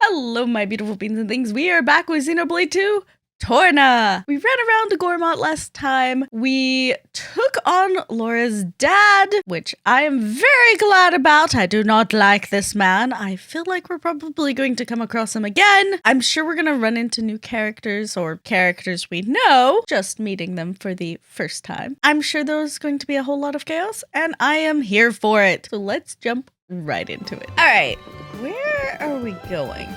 Hello, my beautiful beans and things. We are back with Xenoblade 2 Torna. We ran around to Gormott last time. We took on Laura's dad, which I am very glad about. I do not like this man. I feel like we're probably going to come across him again. I'm sure we're going to run into new characters or characters we know, just meeting them for the first time. I'm sure there's going to be a whole lot of chaos, and I am here for it. So let's jump right into it. All right, where are we going?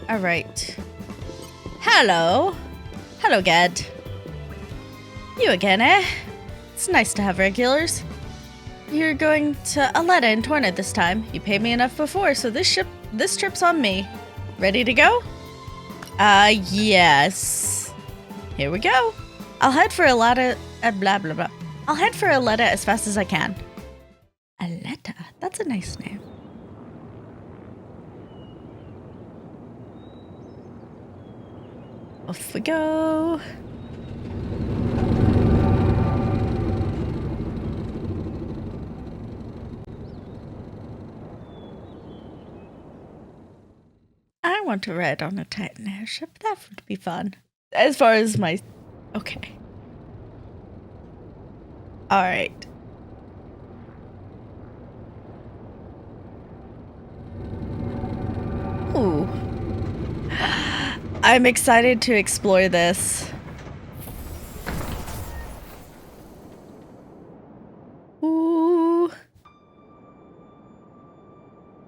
All right. Hello, Ged. You again, eh? It's nice to have regulars. You're going to Aletta and Torna this time. You paid me enough before, so this trip's on me. Ready to go? Yes. Here we go. I'll head for Aletta. Blah blah blah. I'll head for Aletta as fast as I can. Aletta. That's a nice name. Off we go. I want to ride on a Titan airship. That would be fun. As far as my... Okay. Alright. Ooh. I'm excited to explore this. Ooh.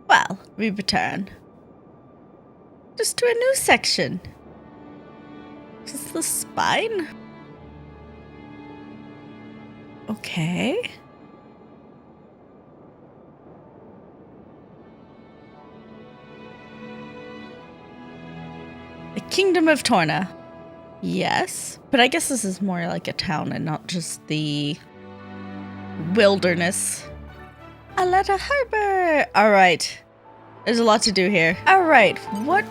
Well, we return. Just to a new section. Is this the spine? Okay. The Kingdom of Torna. Yes. But I guess this is more like a town and not just the wilderness. Aletta Harbor. All right. There's a lot to do here. All right. What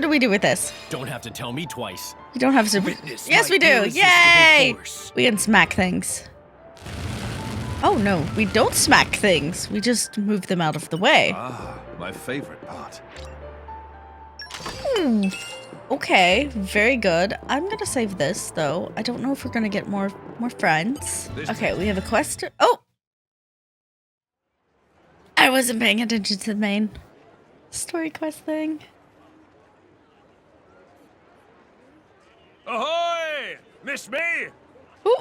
do we do with this? Don't have to tell me twice. You don't have super... Yes, we do. Yay! We can smack things. Oh, no. We don't smack things. We just move them out of the way. Ah, my favorite part. Okay, very good. I'm gonna save this, though. I don't know if we're gonna get more friends. Okay, we have a quest. Oh! I wasn't paying attention to the main story quest thing. Ahoy! Miss me? Ooh!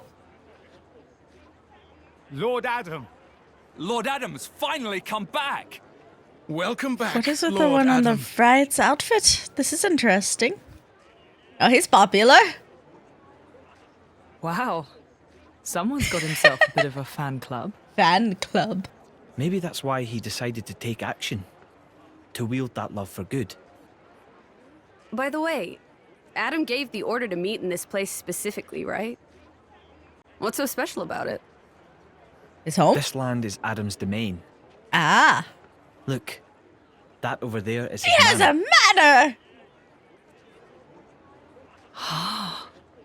Lord Addam. Lord Addam's finally come back. Welcome back, What is with Lord the one on the Addam. right's outfit? This is interesting. Oh, he's popular. Wow. Someone's got himself a bit of a fan club. Fan club. Maybe that's why he decided to take action. To wield that love for good. By the way, Addam gave the order to meet in this place specifically, right? What's so special about it? His home? This land is Addam's domain. Ah. Look, that over there is He his has manor. a manor!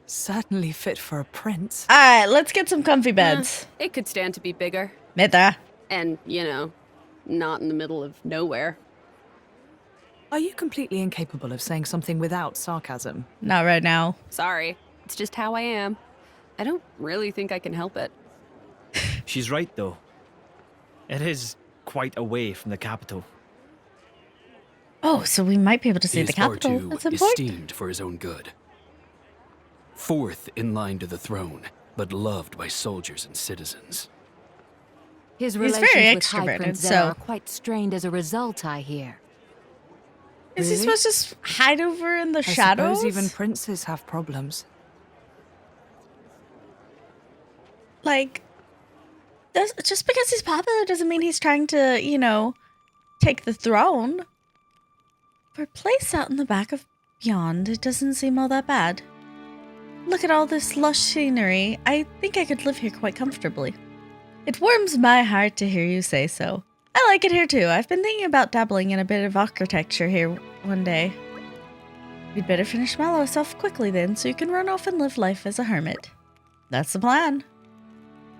Certainly fit for a prince. Alright, let's get some comfy beds. It could stand to be bigger. Mythra. And, you know, not in the middle of nowhere. Are you completely incapable of saying something without sarcasm? Not right now. Sorry, it's just how I am. I don't really think I can help it. She's right, though. It is quite away from the capital. Oh, so we might be able to see the far capital. too That's important. esteemed for his own good. Fourth in line to the throne, but loved by soldiers and citizens. His He's relations very with High extroverted, Prince so- Zera are quite strained as a result, I hear. Is he Really? supposed to just hide over in the I shadows? suppose even princes have problems. Like, just because he's popular doesn't mean he's trying to, you know, take the throne. For a place out in the back of beyond, it doesn't seem all that bad. Look at all this lush scenery. I think I could live here quite comfortably. It warms my heart to hear you say so. I like it here too. I've been thinking about dabbling in a bit of architecture here one day. You'd better finish Malos off quickly then, so you can run off and live life as a hermit. That's the plan.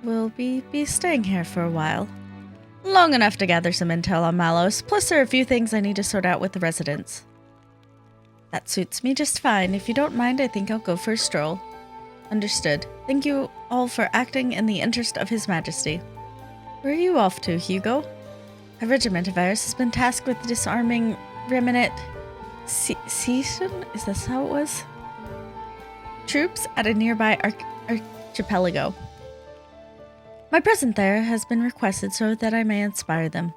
will be staying here for a while. Long enough to gather some intel on Malos, plus there are a few things I need to sort out with the residents. That suits me just fine. If you don't mind, I think I'll go for a stroll. Understood. Thank you all for acting in the interest of His Majesty. Where are you off to, Hugo? A regiment of ours has been tasked with disarming remnant Season? Is this how it was? Troops at a nearby archipelago. My presence there has been requested so that I may inspire them.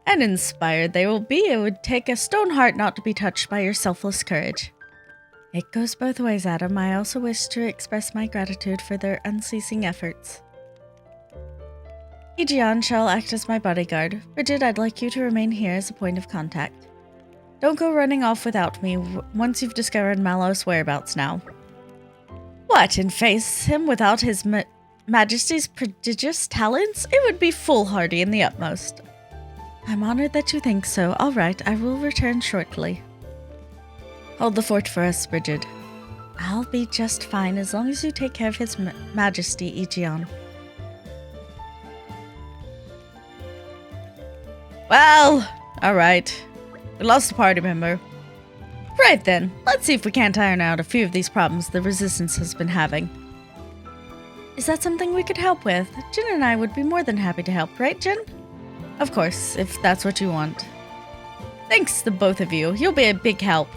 And inspired they will be. It would take a stone heart not to be touched by your selfless courage. It goes both ways, Addam. I also wish to express my gratitude for their unceasing efforts. Aegeon shall act as my bodyguard. Bridget, I'd like you to remain here as a point of contact. Don't go running off without me once you've discovered Malos' whereabouts now. What, and face him without his Majesty's prodigious talents? It would be foolhardy in the utmost. I'm honored that you think so. All right, I will return shortly. Hold the fort for us, Bridget. I'll be just fine as long as you take care of His Majesty, Aegeon. Well, all right. We lost a party member. Right then, let's see if we can't iron out a few of these problems the Resistance has been having. Is that something we could help with? Jin and I would be more than happy to help, right, Jin? Of course, if that's what you want. Thanks, the both of you. You'll be a big help.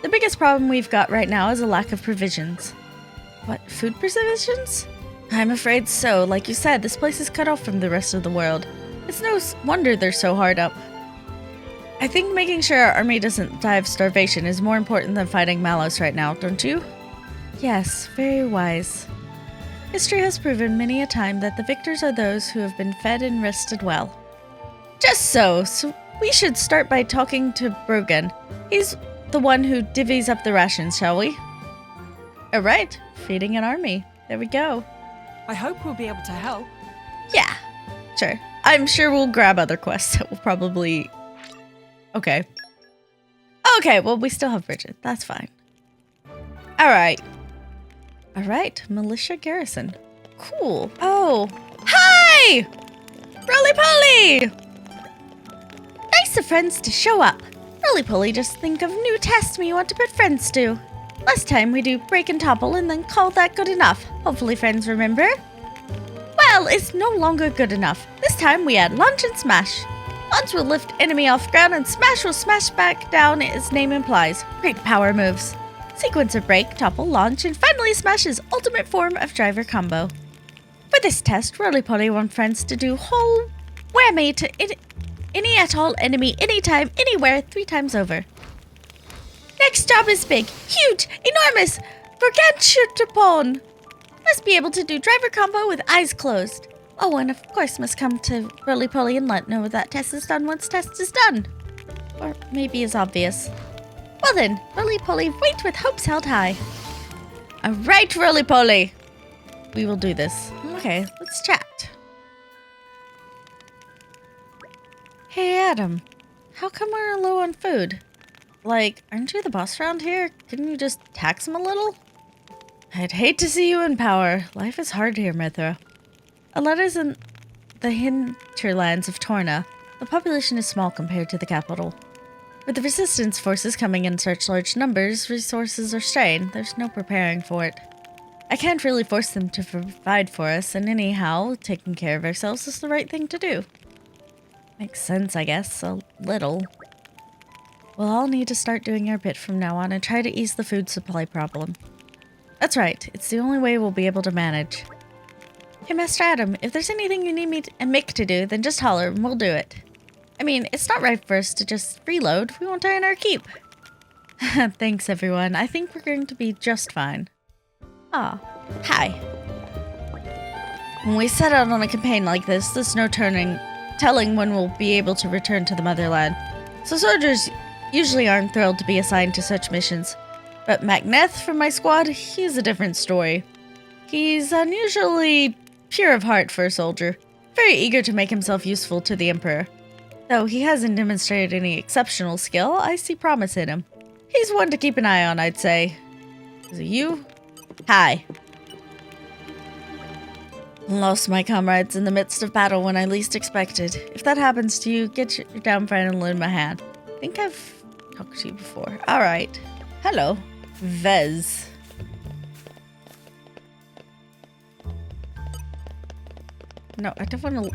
The biggest problem we've got right now is a lack of provisions. What, food provisions? I'm afraid so. Like you said, this place is cut off from the rest of the world. It's no wonder they're so hard up. I think making sure our army doesn't die of starvation is more important than fighting Malos right now, don't you? Yes, very wise. History has proven many a time that the victors are those who have been fed and rested well. Just so we should start by talking to Brogan. He's the one who divvies up the rations, shall we? Alright, feeding an army. There we go. I hope we'll be able to help. Yeah, sure. I'm sure we'll grab other quests that will probably... Okay. Okay, well, we still have Bridget. That's fine. Alright. Alright, militia garrison. Cool. Oh. Hi! Roly-poly! Nice of friends to show up. Roly-poly, just think of new tests we want to put friends to. Last time we do break and topple and then call that good enough. Hopefully friends remember. Well, it's no longer good enough. This time we add launch and smash. Launch will lift enemy off ground and smash will smash back down, as name implies. Great power moves. Sequence of break, topple, launch, and finally smash is ultimate form of driver combo. For this test, Roly-poly wants friends to do whole whammy to any at all enemy, anytime, anywhere, 3 times over. Next job is big, huge, enormous, gargantuan. Must be able to do driver combo with eyes closed. Oh, and of course must come to Roly-poly and let know that test is done once test is done. Or maybe is obvious. Well then, Roly-poly, wait with hopes held high. Alright, Roly-poly. We will do this. Okay, let's chat. Hey, Addam. How come we're low on food? Like, aren't you the boss around here? Couldn't you just tax him a little? I'd hate to see you in power. Life is hard here, Mythra. Aletta's in the hinterlands of Torna. The population is small compared to the capital. With the resistance forces coming in such large numbers, resources are strained. There's no preparing for it. I can't really force them to provide for us, and anyhow, taking care of ourselves is the right thing to do. Makes sense, I guess, a little. We'll all need to start doing our bit from now on and try to ease the food supply problem. That's right, it's the only way we'll be able to manage. Hey, Master Addam, if there's anything you need me and Mick to do, then just holler and we'll do it. I mean, it's not right for us to just reload. We won't earn our keep. Thanks, everyone. I think we're going to be just fine. Ah, hi. When we set out on a campaign like this, there's no telling when we'll be able to return to the motherland. So soldiers usually aren't thrilled to be assigned to such missions. But Minoth from my squad, he's a different story. He's unusually pure of heart for a soldier, very eager to make himself useful to the Emperor. Though he hasn't demonstrated any exceptional skill, I see promise in him. He's one to keep an eye on, I'd say. Is it you? Hi. Lost my comrades in the midst of battle when I least expected. If that happens to you, get your down friend and lend my hand. I think I've talked to you before. Alright. Hello. Vez. No, I don't want to...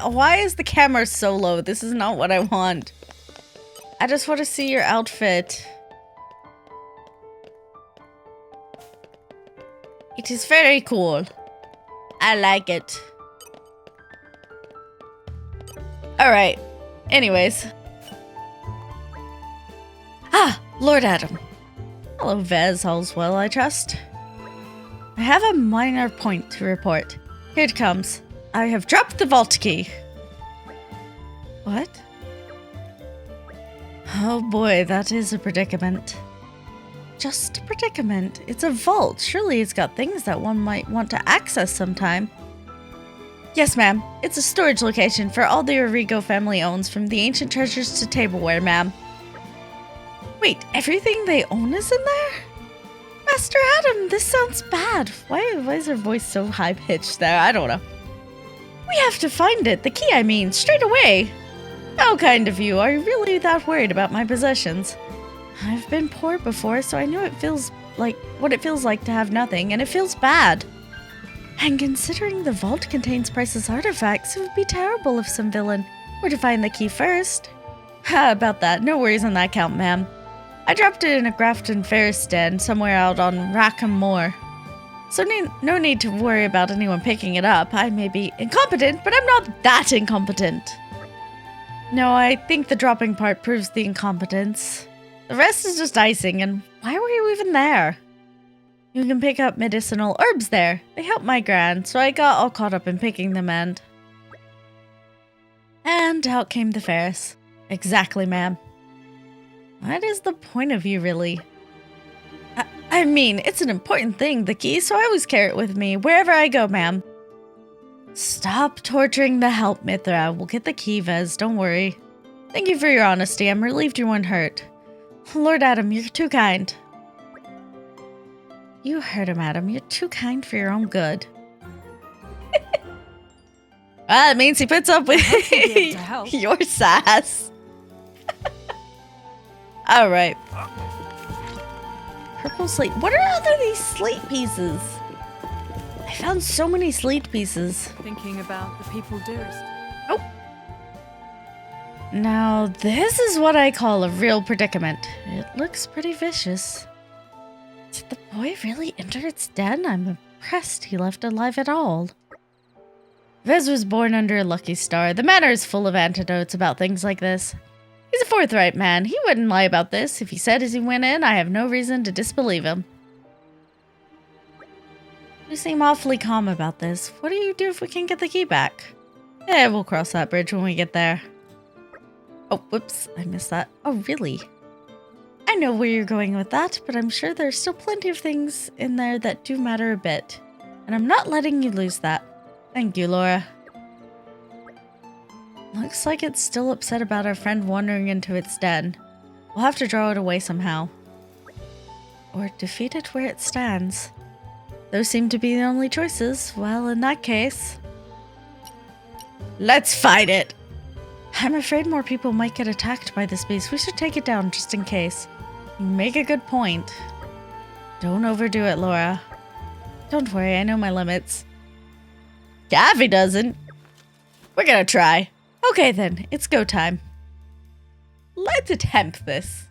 Why is the camera so low? This is not what I want. I just want to see your outfit. It is very cool. I like it. Alright. Anyways. Ah, Lord Addam. Hello, Vez. All's well, I trust. I have a minor point to report. Here it comes. I have dropped the vault key. What? Oh boy, that is a predicament. Just a predicament. It's a vault. Surely it's got things that one might want to access sometime. Yes, ma'am. It's a storage location for all the Origo family owns, from the ancient treasures to tableware, ma'am. Wait, everything they own is in there? Master Addam, this sounds bad. Why is her voice so high-pitched there? I don't know. We have to find it. The key, I mean, straight away. How kind of you. Are you really that worried about my possessions? I've been poor before, so I know it feels like what it feels like to have nothing, and it feels bad. And considering the vault contains priceless artifacts, it would be terrible if some villain were to find the key first. Ha, about that. No worries on that count, ma'am. I dropped it in a Grafton Ferris den somewhere out on Rackham Moor. So no need to worry about anyone picking it up. I may be incompetent, but I'm not that incompetent. No, I think the dropping part proves the incompetence. The rest is just icing, and why were you even there? You can pick up medicinal herbs there. They help my gran, so I got all caught up in picking them and out came the Ferris. Exactly, ma'am. What is the point of you, really? I mean, it's an important thing, the key, so I always carry it with me, wherever I go, ma'am. Stop torturing the help, Mythra. We'll get the key, Vez, don't worry. Thank you for your honesty. I'm relieved you weren't hurt. Lord Addam, you're too kind. You heard him, Addam. You're too kind for your own good. Well, it means he puts up with your sass. Alright. Purple slate. What are all these slate pieces? I found so many slate pieces. Thinking about the people dearest. Oh. Now, this is what I call a real predicament. It looks pretty vicious. Did the boy really enter its den? I'm impressed he left alive at all. Vez was born under a lucky star. The manor is full of anecdotes about things like this. He's a forthright man. He wouldn't lie about this. If he said as he went in, I have no reason to disbelieve him. You seem awfully calm about this. What do you do if we can't get the key back? Eh, we'll cross that bridge when we get there. Oh, whoops, I missed that. Oh, really? I know where you're going with that, but I'm sure there's still plenty of things in there that do matter a bit. And I'm not letting you lose that. Thank you, Laura. Looks like it's still upset about our friend wandering into its den. We'll have to draw it away somehow. Or defeat it where it stands. Those seem to be the only choices. Well, in that case... let's fight it! I'm afraid more people might get attacked by this beast. We should take it down just in case. You make a good point. Don't overdo it, Laura. Don't worry, I know my limits. Caffy doesn't. We're gonna try. Okay then, it's go time. Let's attempt this.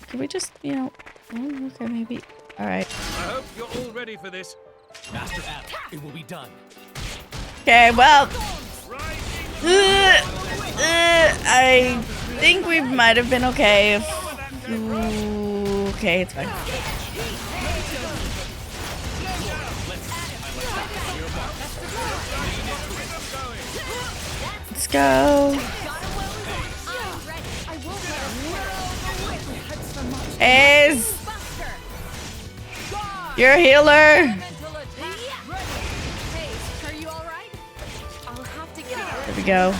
Can we just, you know... oh, okay, maybe... Alright. I hope you're all ready for this. Master Addam, it will be done. Okay, well... I think we might have been okay if... ooh, okay, it's fine. Let's go. Ace! You're a healer! There we go.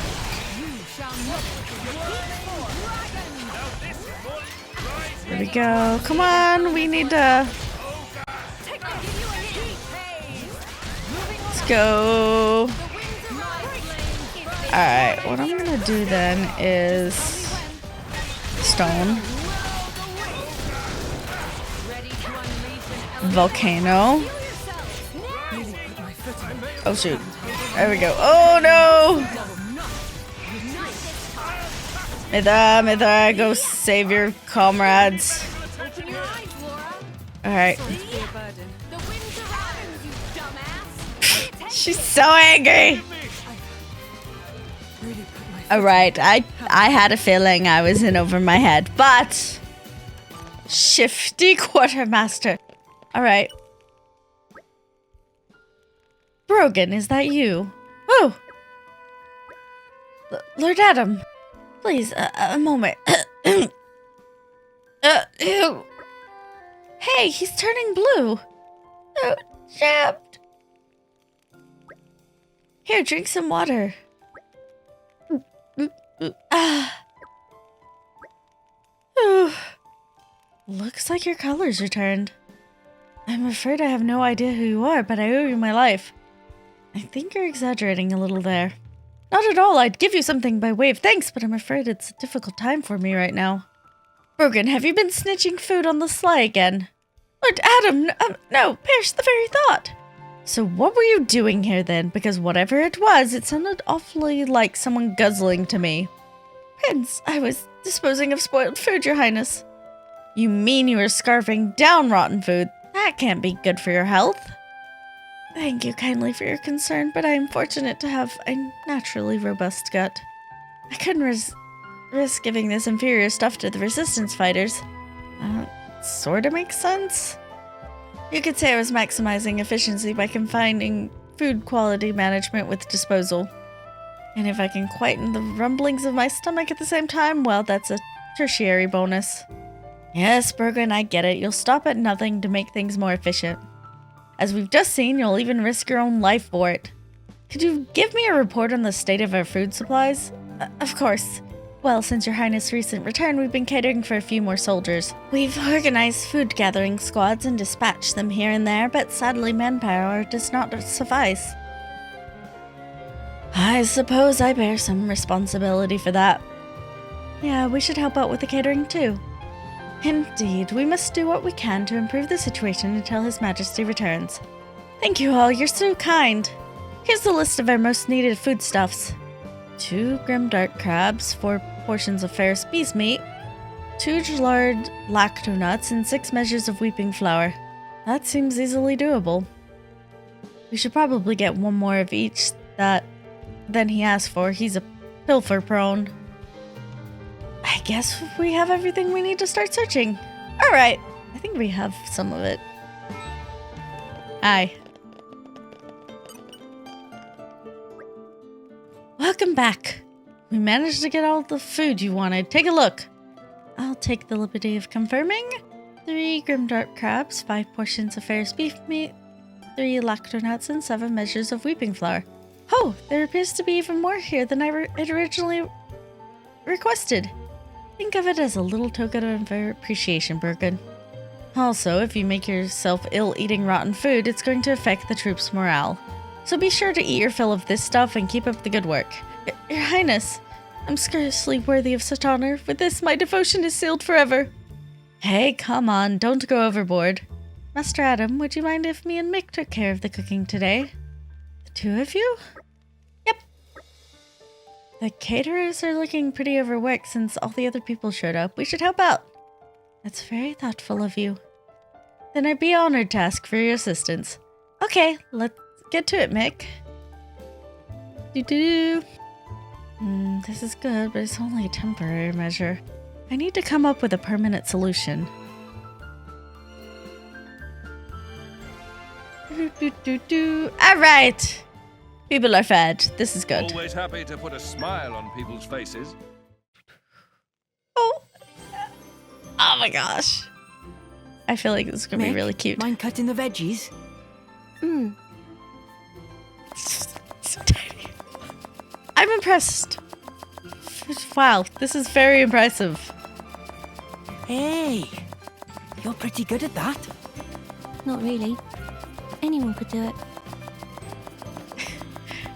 we go. Come on, we need to... Let's go. Alright, what I'm gonna do then is... Stone. Volcano. Oh shoot. There we go. Oh no! Mythra, go save your comrades. Alright. She's so angry! Alright, I had a feeling I was in over my head, but... Shifty Quartermaster. Alright. Brogan, is that you? Oh! Lord Addam. Please, a moment. Ew. Hey, he's turning blue. Oh, chapped. Here, drink some water. Looks like your color's returned. I'm afraid I have no idea who you are, but I owe you my life. I think you're exaggerating a little there. Not at all, I'd give you something by way of thanks, but I'm afraid it's a difficult time for me right now. Brogan, have you been snitching food on the sly again? Lord Addam, no, perish the very thought. So what were you doing here then? Because whatever it was, it sounded awfully like someone guzzling to me. Prince, I was disposing of spoiled food, your highness. You mean you were scarfing down rotten food? That can't be good for your health. Thank you kindly for your concern, but I am fortunate to have a naturally robust gut. I couldn't risk giving this inferior stuff to the resistance fighters. Sorta makes sense. You could say I was maximizing efficiency by combining food quality management with disposal. And if I can quieten the rumblings of my stomach at the same time, well, that's a tertiary bonus. Yes, Brogan, I get it. You'll stop at nothing to make things more efficient. As we've just seen, you'll even risk your own life for it. Could you give me a report on the state of our food supplies? Of course. Well, since your highness' recent return, we've been catering for a few more soldiers. We've organized food gathering squads and dispatched them here and there, but sadly manpower does not suffice. I suppose I bear some responsibility for that. Yeah, we should help out with the catering too. Indeed, we must do what we can to improve the situation until His Majesty returns. Thank you all, you're so kind. Here's the list of our most needed foodstuffs. 2 grimdark crabs, 4 portions of Ferris bee's meat, 2 large lacto nuts, and 6 measures of weeping flour. That seems easily doable. We should probably get 1 more of each than he asked for. He's a pilfer prone. I guess we have everything we need to start searching. Alright, I think we have some of it. Hi. Welcome back. We managed to get all the food you wanted. Take a look. I'll take the liberty of confirming. 3 grimdark crabs, 5 portions of Ferris beef meat, 3 lacto nuts, and 7 measures of weeping flour. Oh, there appears to be even more here than I had originally requested. Think of it as a little token of appreciation, Brogan. Also, if you make yourself ill eating rotten food, it's going to affect the troops' morale. So be sure to eat your fill of this stuff and keep up the good work. Your Highness, I'm scarcely worthy of such honor. With this, my devotion is sealed forever. Hey, come on, don't go overboard. Master Addam, would you mind if me and Mick took care of the cooking today? The 2 of you? Yep. The caterers are looking pretty overworked since all the other people showed up. We should help out. That's very thoughtful of you. Then I'd be honored to ask for your assistance. Okay, let's get to it, Mick. This is good, but it's only a temporary measure. I need to come up with a permanent solution. Alright! People are fed. This is good. Always happy to put a smile on people's faces. Oh my gosh. I feel like this is going to be really cute. Mind cutting the veggies? So tiny. I'm impressed. Wow, this is very impressive. Hey, You're pretty good at that. Not really. Anyone could do it.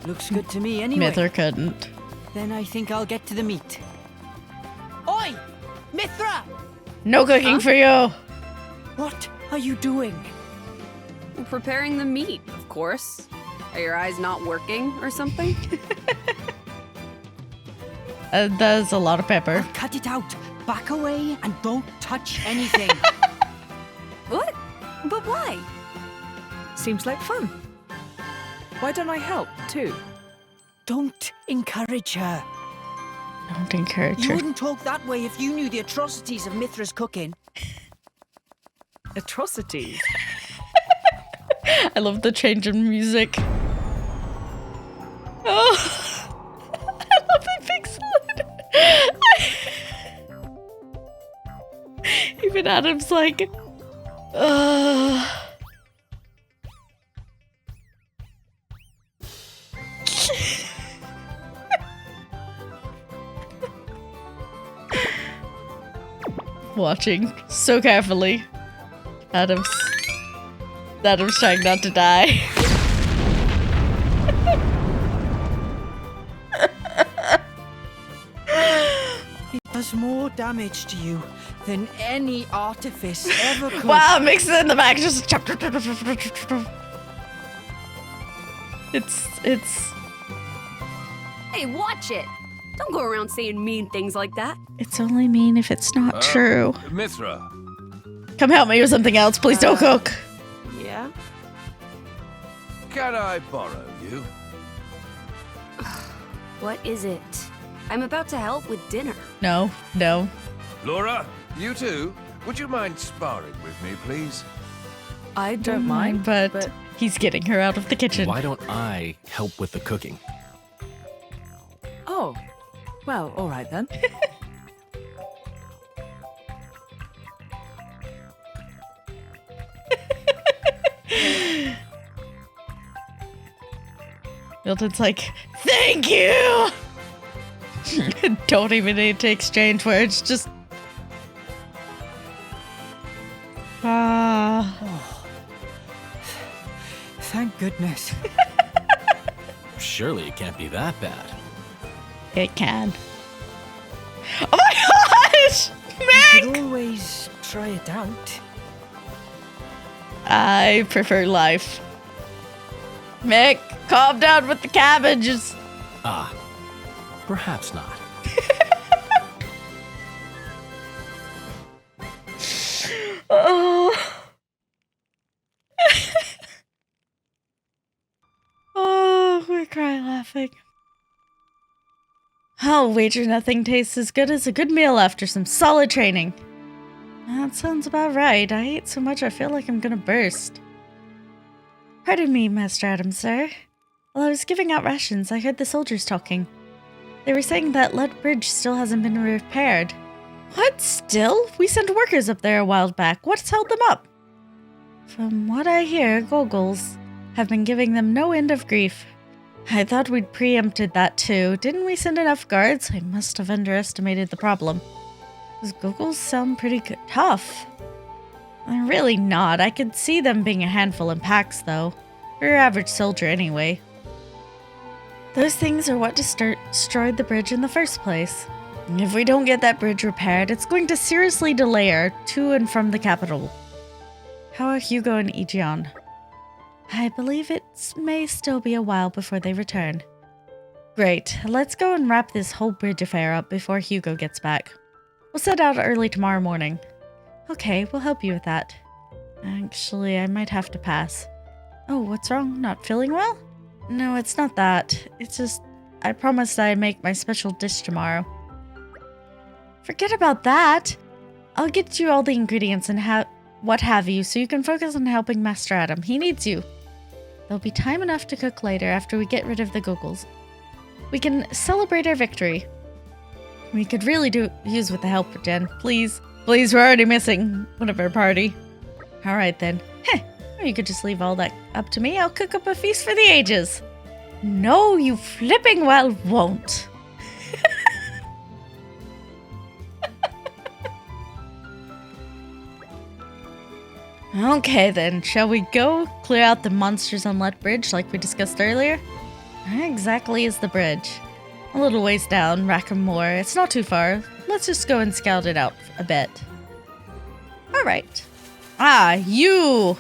Looks good to me anyway. Mythra couldn't. Then I think I'll get to the meat. Oi! Mythra! No cooking for you. What are you doing? Preparing the meat, of course. Are your eyes not working or something? That's a lot of pepper. Cut it out. Back away and don't touch anything. What? But why? Seems like fun. Why don't I help, too? Don't encourage her. Don't encourage You her. wouldn't talk that way if you knew the atrocities of Mythra's cooking. Atrocities. I love the change in music. Oh, I love the big salad. Even Addam's like, watching so carefully. Addam's trying not to die. It does more damage to you than any artifice ever could. Wow, mix it in the back. Just it's Hey, watch it! Don't go around saying mean things like that. it's only mean if it's not true. Mythra, Come help me with something else. Please don't cook. Yeah? can I borrow you? What is it? I'm about to help with dinner. No. Laura, you too? Would you mind sparring with me, please? I don't mind, but he's getting her out of the kitchen. Why don't I help with the cooking? Oh, well, all right then. Milton's like, thank you! Don't even need to exchange words, just... Thank goodness. Surely it can't be that bad. It can. Oh my gosh! You Meg! could always try it out. I prefer life. Mick, calm down with the cabbages. Ah, perhaps not. Oh. Oh, we're crying laughing. I'll wager nothing tastes as good as a good meal after some solid training. That sounds about right. I ate so much I feel like I'm gonna burst. Pardon me, Master Addam, sir. While I was giving out rations, I heard the soldiers talking. They were saying that Lead Bridge still hasn't been repaired. What, still? We sent workers up there a while back. What's held them up? From what I hear, Goggles have been giving them no end of grief. I thought we'd preempted that too. Didn't we send enough guards? I must have underestimated the problem. Those Goggles sound pretty tough. They're really not. I could see them being a handful in packs, though. For your average soldier, anyway. Those things are what destroyed the bridge in the first place. If we don't get that bridge repaired, it's going to seriously delay our to and from the capital. How are Hugo and Aegeon? I believe it may still be a while before they return. Great. Let's go and wrap this whole bridge affair up before Hugo gets back. We'll set out early tomorrow morning. Okay, we'll help you with that. Actually, I might have to pass. Oh, what's wrong? Not feeling well? No, it's not that. It's just, I promised I'd make my special dish tomorrow. Forget about that. I'll get you all the ingredients and what have you so you can focus on helping Master Addam. He needs you. There'll be time enough to cook later after we get rid of the Goggles. We can celebrate our victory. We could really use with the help, Jen. Please. Please, we're already missing one of our party. Alright then. Heh. You could just leave all that up to me. I'll cook up a feast for the ages. No, you flipping well won't. Okay then, shall we go clear out the monsters on Let Bridge like we discussed earlier? Where exactly is the bridge? A little ways down, Rackamore. It's not too far. Let's just go and scout it out a bit. Alright. Ah, you!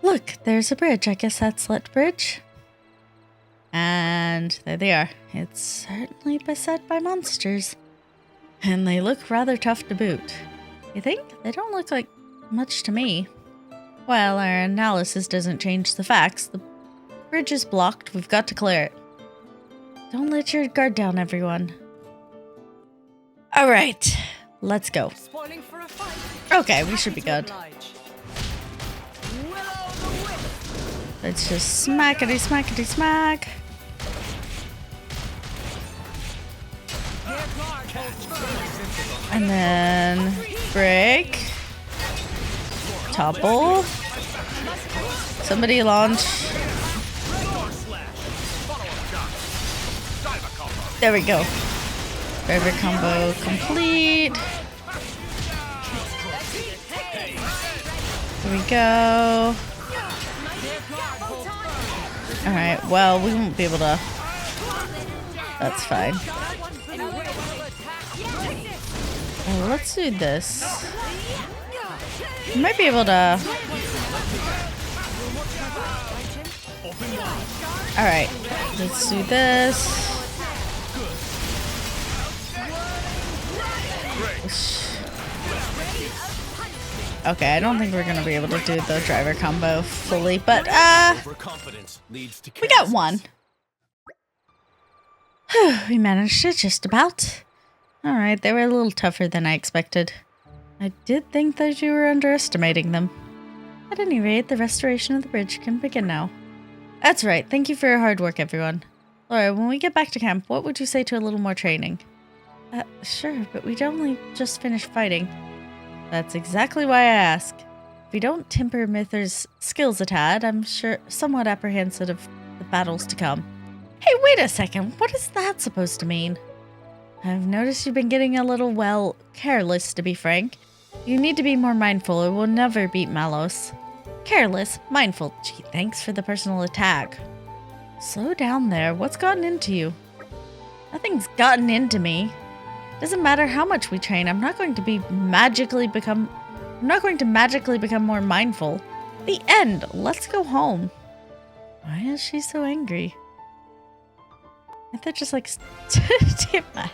Look, there's a bridge. I guess that's Let Bridge. And there they are. It's certainly beset by monsters. And they look rather tough to boot. You think? They don't look like much to me. Well, our analysis doesn't change the facts. The bridge is blocked. We've got to clear it. Don't let your guard down, everyone. Alright, let's go. Spoiling for a fight. Okay, we should be good. Let's just smackety smackety smack. And then break. Topple. Somebody launch. There we go. Driver combo complete. There we go. Alright, well, we won't be able to... That's fine. Well, let's do this. We might be able to... Alright, let's do this. Okay, I don't think we're gonna be able to do the driver combo fully, but we got one. We managed it just about. Alright, they were a little tougher than I expected. I did think that you were underestimating them. At any rate, the restoration of the bridge can begin now. That's right, thank you for your hard work, everyone. Laura, when we get back to camp, what would you say to a little more training? Sure, but we'd only just finished fighting. That's exactly why I ask. If we don't temper Mythra's skills a tad, I'm sure somewhat apprehensive of the battles to come. Hey, wait a second. What is that supposed to mean? I've noticed you've been getting a little, well, careless, to be frank. You need to be more mindful or we'll never beat Malos. Careless, mindful. Gee, thanks for the personal attack. Slow down there. What's gotten into you? Nothing's gotten into me. Doesn't matter how much we train, I'm not going to magically become more mindful. The end. Let's go home. Why is she so angry? I thought just like damn that.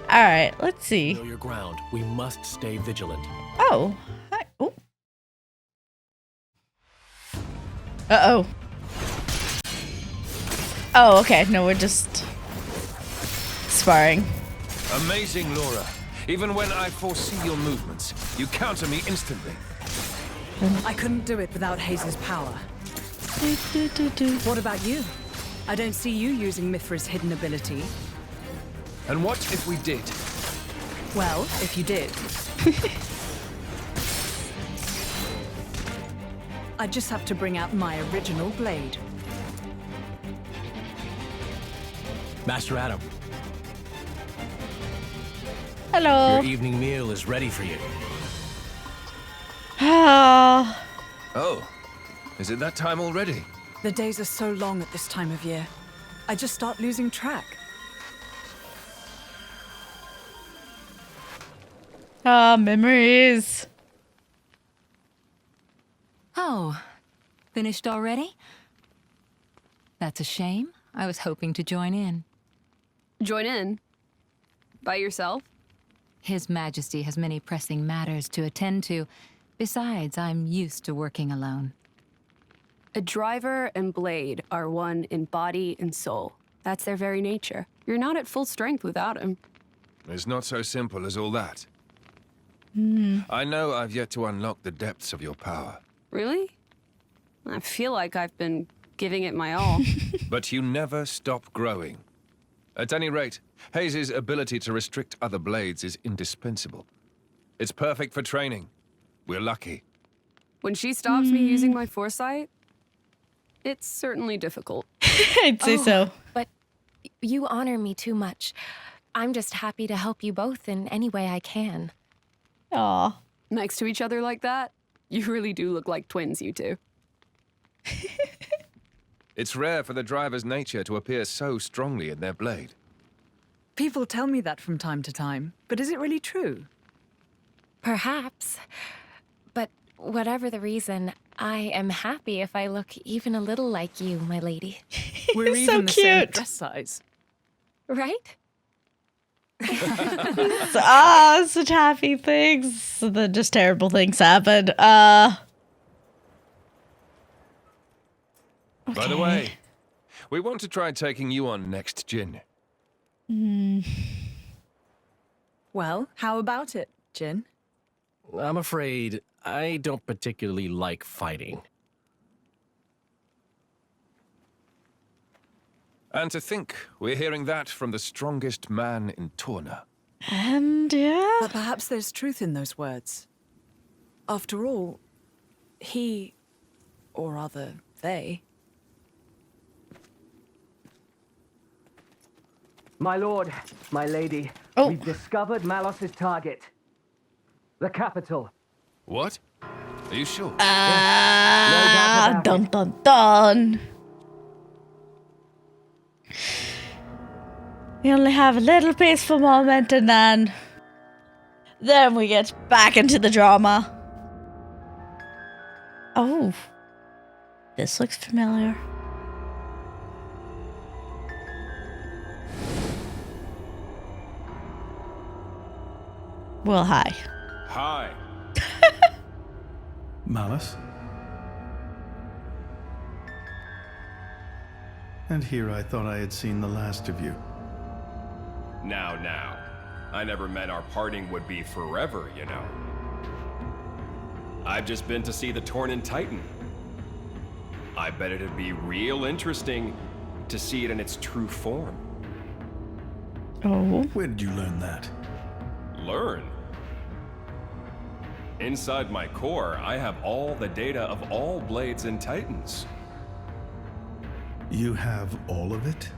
Alright, let's see. Know your ground. We must stay vigilant. Oh. Hi. Oh. Uh-oh. Oh, okay. No, we're just sparring. Amazing, Laura. Even when I foresee your movements, you counter me instantly. I couldn't do it without Hayes' power. What about you? I don't see you using Mythra's hidden ability. And what if we did? Well, if you did. I just have to bring out my original blade. Master Addam. Hello. Your evening meal is ready for you. Ah. Oh, is it that time already? The days are so long at this time of year. I just start losing track. Ah, memories. Oh, finished already? That's a shame. I was hoping to join in. Join in? By yourself? His Majesty has many pressing matters to attend to. Besides, I'm used to working alone. A driver and blade are one in body and soul. That's their very nature. You're not at full strength without him. It's not so simple as all that. I know I've yet to unlock the depths of your power. Really? I feel like I've been giving it my all. But you never stop growing. At any rate, Hayes' ability to restrict other blades is indispensable. It's perfect for training. We're lucky. When she stops me using my foresight, it's certainly difficult. I'd say so. But you honor me too much. I'm just happy to help you both in any way I can. Aw. Next to each other like that? You really do look like twins, you two. It's rare for the driver's nature to appear so strongly in their blade. People tell me that from time to time, but is it really true? Perhaps. But whatever the reason, I am happy if I look even a little like you, my lady. We're He's so even the same cute. dress size. Right? Such happy things. Then just terrible things happen. By the way, we want to try taking you on next, Jin. Well, how about it, Jin? I'm afraid I don't particularly like fighting. And to think we're hearing that from the strongest man in Torna. And yeah. But perhaps there's truth in those words. After all, he, or rather, they... My lord, my lady, we've discovered Malos' target. The capital. What? Are you sure? Dun dun dun. We only have a little peaceful moment and then we get back into the drama. Oh. This looks familiar. Well, hi. Hi. Malos? And here I thought I had seen the last of you. Now. I never meant our parting would be forever, you know. I've just been to see the Tornan Titan. I bet it'd be real interesting to see it in its true form. Oh. Where did you learn that? Learn? Inside my core, I have all the data of all blades and titans. You have all of it?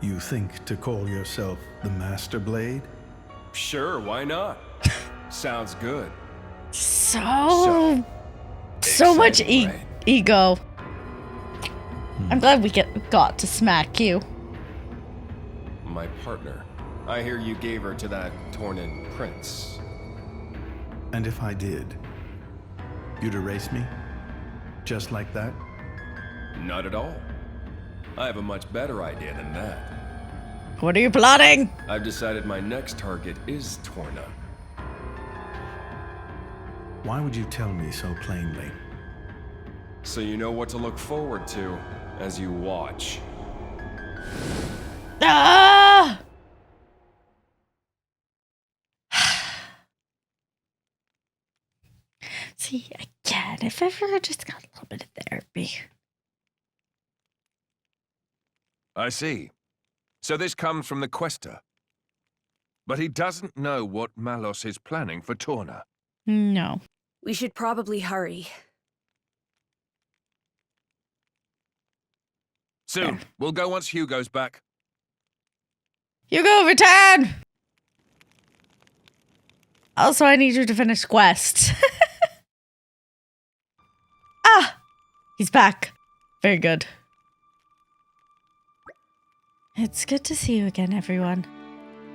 You think to call yourself the Master Blade? Sure, why not? Sounds good. So much ego. I'm glad we got to smack you. My partner. I hear you gave her to that Tornan prince. And if I did, you'd erase me? Just like that? Not at all. I have a much better idea than that. What are you plotting? I've decided my next target is Torna. Why would you tell me so plainly? So you know what to look forward to as you watch. Ah! See, again, if ever I just got a little bit of therapy. I see. So this comes from the Quester. But he doesn't know what Malos is planning for Torna. No. We should probably hurry. Soon. We'll go once Hugo's back. Hugo, return! Also, I need you to finish quests. Ah! He's back. Very good. It's good to see you again, everyone.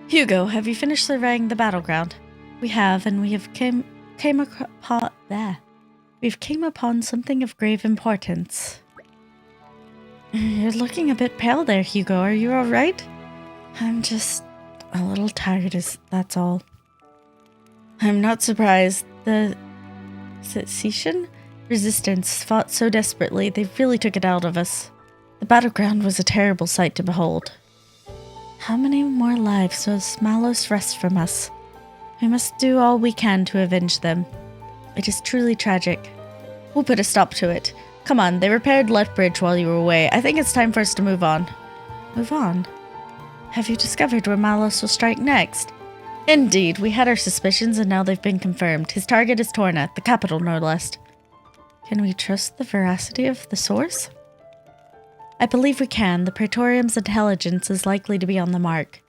Hugo, have you finished surveying the battleground? We have, and we have came upon something of grave importance. You're looking a bit pale there, Hugo. Are you all right? I'm just a little tired, that's all. I'm not surprised. The Secession resistance fought so desperately, they really took it out of us. The battleground was a terrible sight to behold. How many more lives does Malos wrest from us? We must do all we can to avenge them. It is truly tragic. We'll put a stop to it. Come on, they repaired Lethbridge while you were away. I think it's time for us to move on. Move on? Have you discovered where Malos will strike next? Indeed, we had our suspicions and now they've been confirmed. His target is Torna, the capital no less. Can we trust the veracity of the source? I believe we can. The Praetorium's intelligence is likely to be on the mark.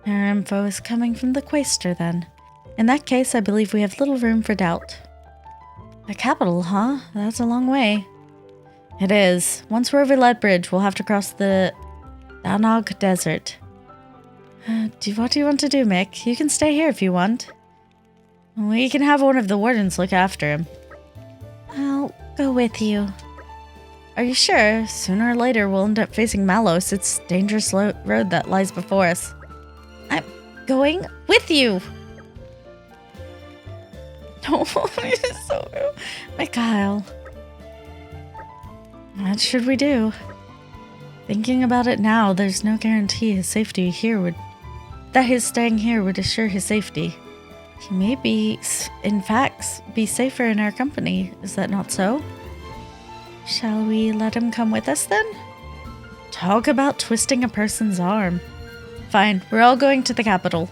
Our info is coming from the Quaestor, then. In that case, I believe we have little room for doubt. The capital, huh? That's a long way. It is. Once we're over that bridge, we'll have to cross the Danog Desert. What do you want to do, Mick? You can stay here if you want. We can have one of the wardens look after him. I'll go with you. Are you sure? Sooner or later, we'll end up facing Malos. It's a dangerous road that lies before us. I'm going with you. No, it's so rude. Mikhail. What should we do? Thinking about it now, there's no guarantee his safety here that his staying here would assure his safety. He may be, in fact, be safer in our company. Is that not so? Shall we let him come with us then? Talk about twisting a person's arm. Fine, we're all going to the capital.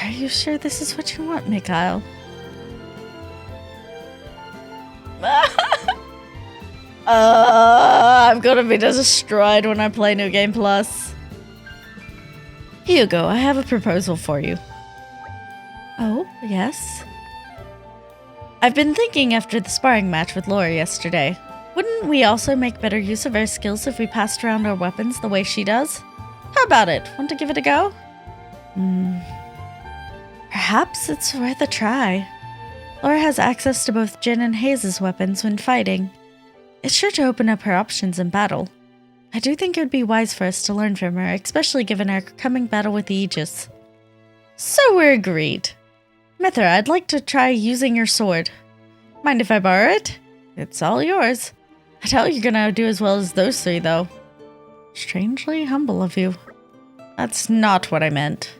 Are you sure this is what you want, Mikhail? I'm gonna be destroyed when I play New Game Plus. Hugo, I have a proposal for you. Oh, yes? I've been thinking after the sparring match with Laura yesterday. Wouldn't we also make better use of our skills if we passed around our weapons the way she does? How about it? Want to give it a go? Perhaps it's worth a try. Laura has access to both Jin and Hayes' weapons when fighting. It's sure to open up her options in battle. I do think it would be wise for us to learn from her, especially given our coming battle with the Aegis. So we're agreed. Mythra, I'd like to try using your sword. Mind if I borrow it? It's all yours. I doubt you're gonna do as well as those three, though. Strangely humble of you. That's not what I meant.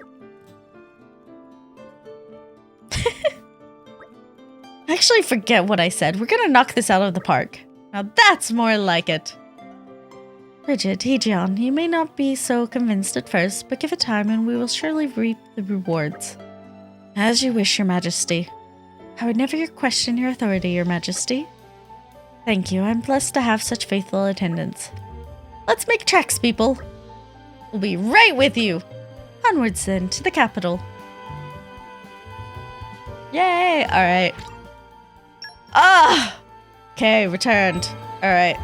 Actually, forget what I said. We're gonna knock this out of the park. Now that's more like it. Bridget, Heejion, you may not be so convinced at first, but give it time and we will surely reap the rewards. As you wish, Your Majesty. I would never question your authority, Your Majesty. Thank you. I'm blessed to have such faithful attendants. Let's make tracks, people. We'll be right with you. Onwards then, to the capital. Yay! Alright. Ah! Okay, returned. Alright.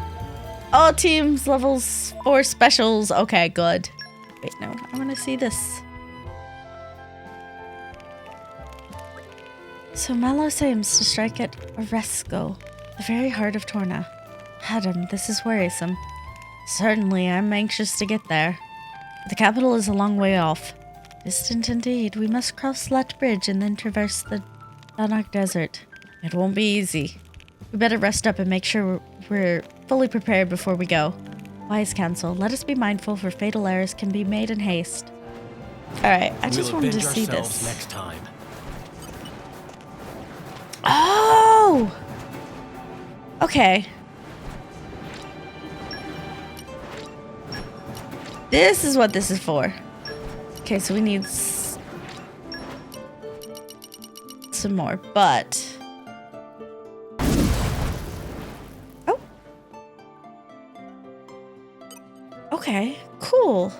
All teams, levels 4 specials. Okay, good. Wait, no. I want to see this. So Malos aims to strike at Oresco, the very heart of Torna. Addam, this is worrisome. Certainly, I'm anxious to get there. The capital is a long way off. Distant indeed. We must cross that bridge and then traverse the Danog Desert. It won't be easy. We better rest up and make sure we're fully prepared before we go. Wise counsel, let us be mindful for fatal errors can be made in haste. Alright, I just wanted to see this. Next time. Oh! Okay. This is what this is for. Okay, so we need some more, but... Oh. Okay, cool.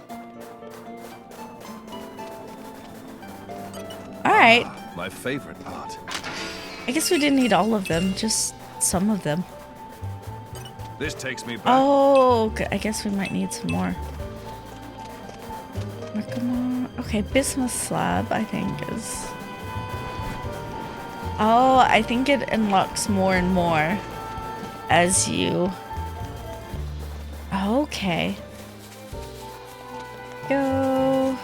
Alright. My favorite part. I guess we didn't need all of them, just some of them. This takes me back. Oh, okay. I guess we might need some more. Okay, bismuth slab, I think, is... Oh, I think it unlocks more and more as you... Okay. Go.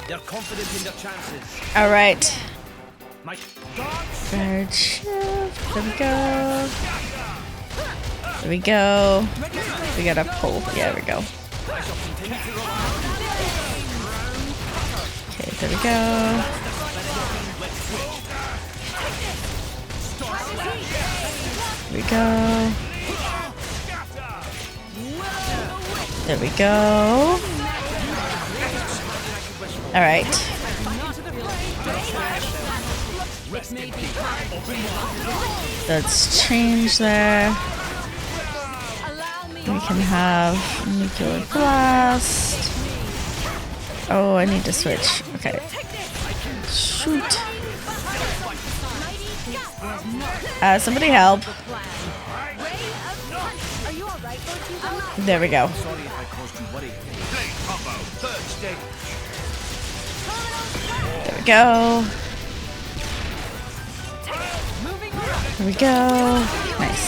They're confident in their chances. Alright. My Guard shift. There we go. There we go. We gotta pull. Yeah, there we go. Okay, there we go. There we go. There we go. Alright. Let's change there. We can have nuclear blast. Oh, I need to switch. Okay. Shoot. Somebody help. There we go. There we go. There we go. Nice.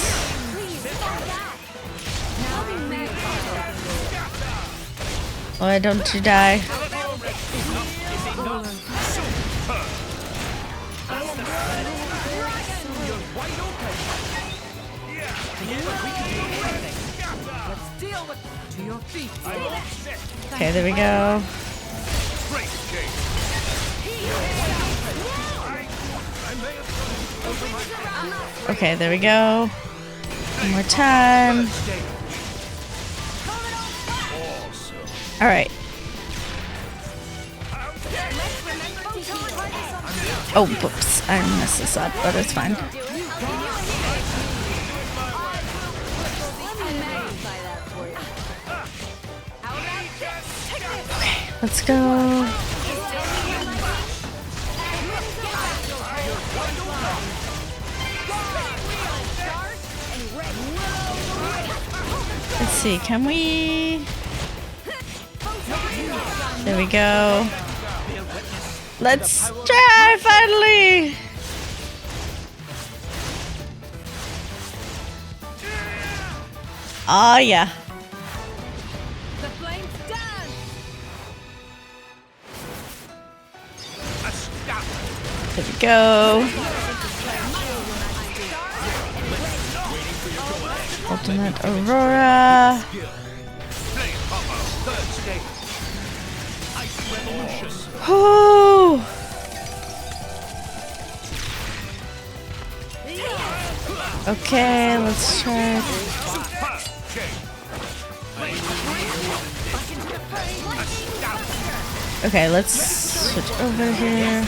Why don't you die? Okay, there we go. Okay, there we go. One more time. All right. Oh, whoops. I messed this up, but it's fine. Okay, let's go. Let's see, can we... There we go. Let's try finally! Oh yeah. There we go. Ultimate Aurora. Oh. Okay, let's try. Okay, let's switch over here.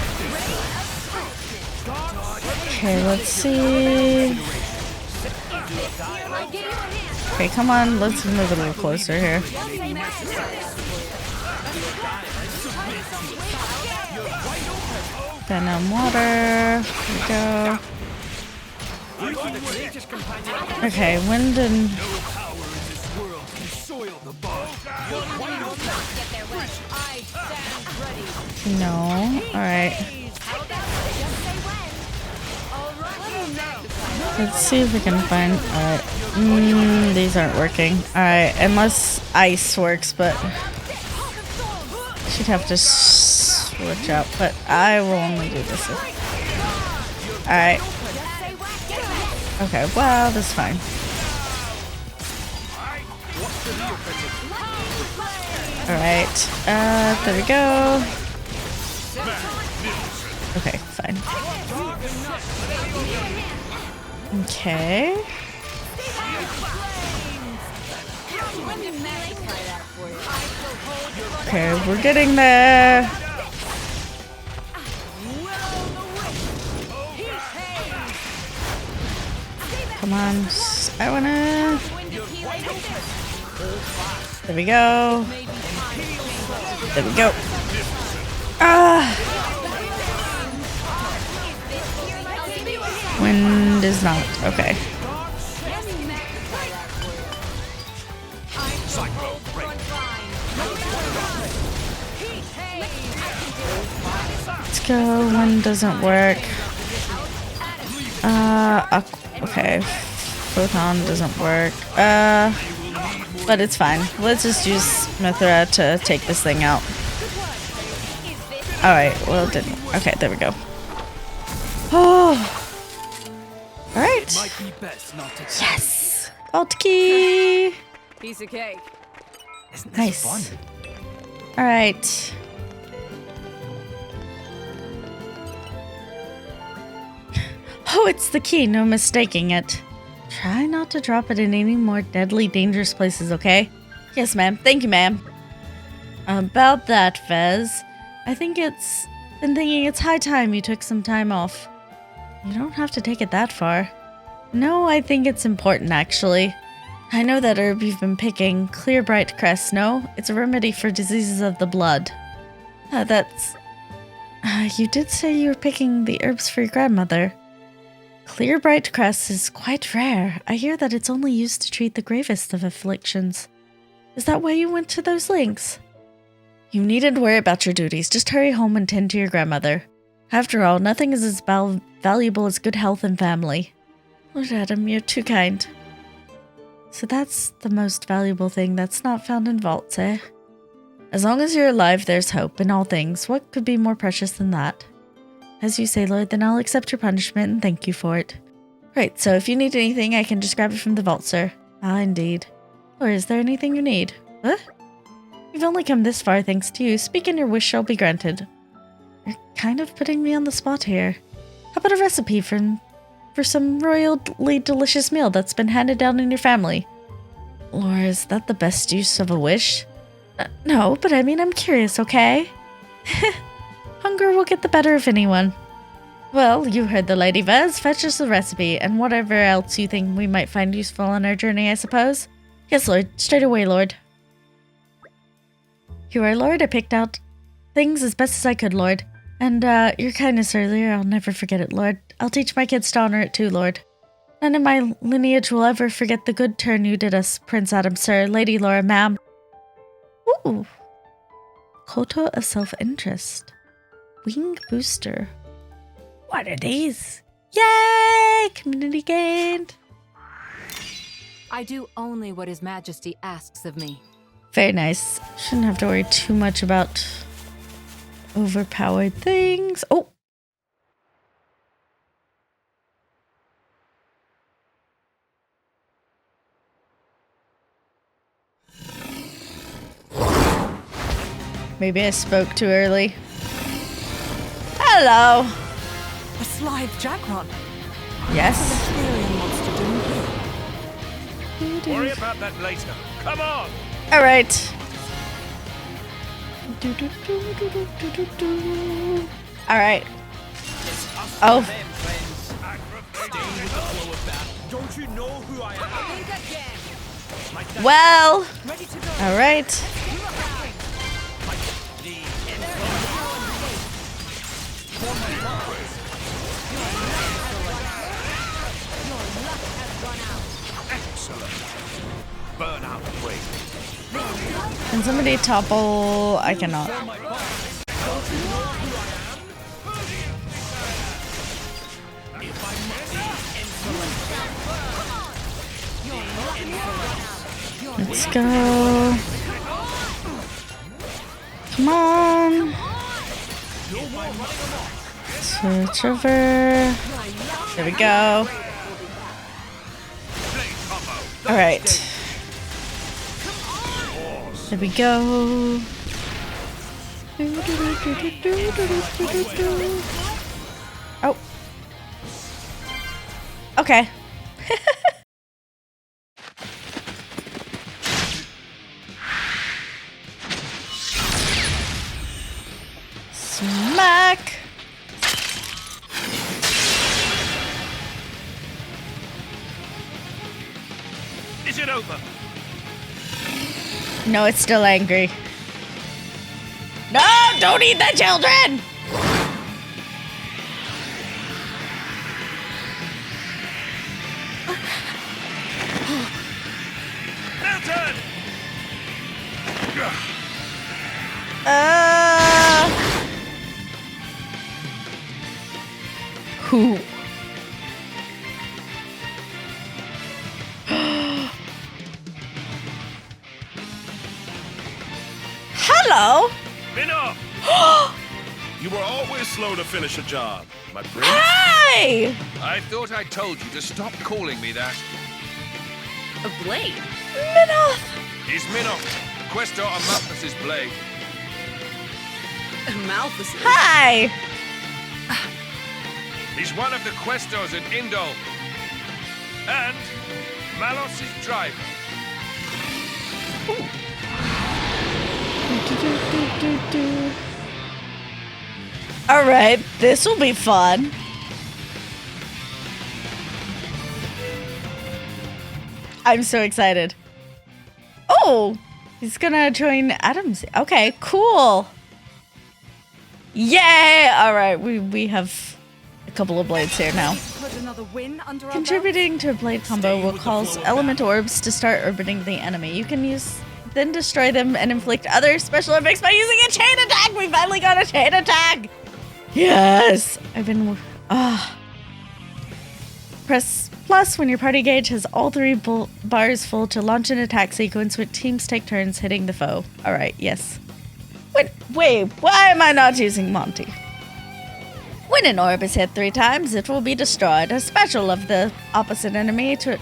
Okay, let's see. Okay, come on, let's move a little closer here. Venom water. Here we go. Okay, wind and... No. Alright. Let's see if we can find... Alright. These aren't working. Alright, unless ice works, but... Should have to switch up, but I will only do this. Alright. Okay, well, that's fine. Alright, there we go. Okay, fine. Okay. Okay, we're getting there. Come on, I wanna... There we go. There we go. Wind is not. Okay. Let's go. Wind doesn't work. Okay. Photon doesn't work. But it's fine. Let's just use Mythra to take this thing out. Alright, well it didn't. Okay, there we go. Oh! Alright. Yes! Alt key! Piece of cake. Nice. Alright. Oh, it's the key. No mistaking it. Try not to drop it in any more deadly, dangerous places, okay? Yes, ma'am. Thank you, ma'am. About that, Fez. I think been thinking it's high time you took some time off. You don't have to take it that far. No, I think it's important, actually. I know that herb you've been picking, Clear Bright Crest, no? It's a remedy for diseases of the blood. You did say you were picking the herbs for your grandmother. Clear bright cress is quite rare. I hear that it's only used to treat the gravest of afflictions. Is that why you went to those lengths? You needn't worry about your duties. Just hurry home and tend to your grandmother. After all, nothing is as valuable as good health and family. Lord Addam, you're too kind. So that's the most valuable thing that's not found in vaults, eh? As long as you're alive, there's hope in all things. What could be more precious than that? As you say, Lord, then I'll accept your punishment and thank you for it. Right, so if you need anything, I can just grab it from the vault, sir. Ah, indeed. Or is there anything you need? What? You've only come this far thanks to you. Speak and your wish shall be granted. You're kind of putting me on the spot here. How about a recipe for some royally delicious meal that's been handed down in your family? Or is that the best use of a wish? No, but I mean, I'm curious, okay? Hunger will get the better of anyone. Well, you heard the lady Vez. Fetch us the recipe, and whatever else you think we might find useful on our journey, I suppose. Yes, Lord. Straight away, Lord. You are, Lord. I picked out things as best as I could, Lord. And, your kindness earlier, I'll never forget it, Lord. I'll teach my kids to honor it too, Lord. None in my lineage will ever forget the good turn you did us, Prince Addam, sir, Lady Laura, ma'am. Ooh. Quota of self-interest. Wing booster. What are these? Yay! Community gained. I do only what His Majesty asks of me. Very nice. Shouldn't have to worry too much about overpowered things. Oh! Maybe I spoke too early. Hello! A Slive Jackron. Yes. Worry about that later. Come on! Alright. Alright. Oh. Don't you know who I am? Well. Alright. Burn out the way. Can somebody topple? I cannot. Let's go. Come on. Switch over. There we go. All right. There we go. Oh. Okay. Smack. Is it over? No, it's still angry. No, don't eat the children! Milton! Who? Hello? Minoth! You were always slow to finish a job, my prince. Hi! I thought I told you to stop calling me that. A blade? Minoth! He's Minoth, Questor Amalthus's blade. Amalthus? Hi! He's one of the Questors in Indol. And Malos' driver. All right, this will be fun. I'm so excited. Oh, he's gonna join Addam's. Okay, cool. Yay! Alright, we have a couple of blades here now. Put another win under our Contributing to a blade combo will cause element orbs to start orbiting the enemy. You can then destroy them and inflict other special effects by using a chain attack! We finally got a chain attack! Yes! I've been... Press plus when your party gauge has all 3 bars full to launch an attack sequence where teams take turns hitting the foe. Alright, yes. Wait, why am I not using Monty? When an orb is hit 3 times, it will be destroyed. A special of the opposite enemy to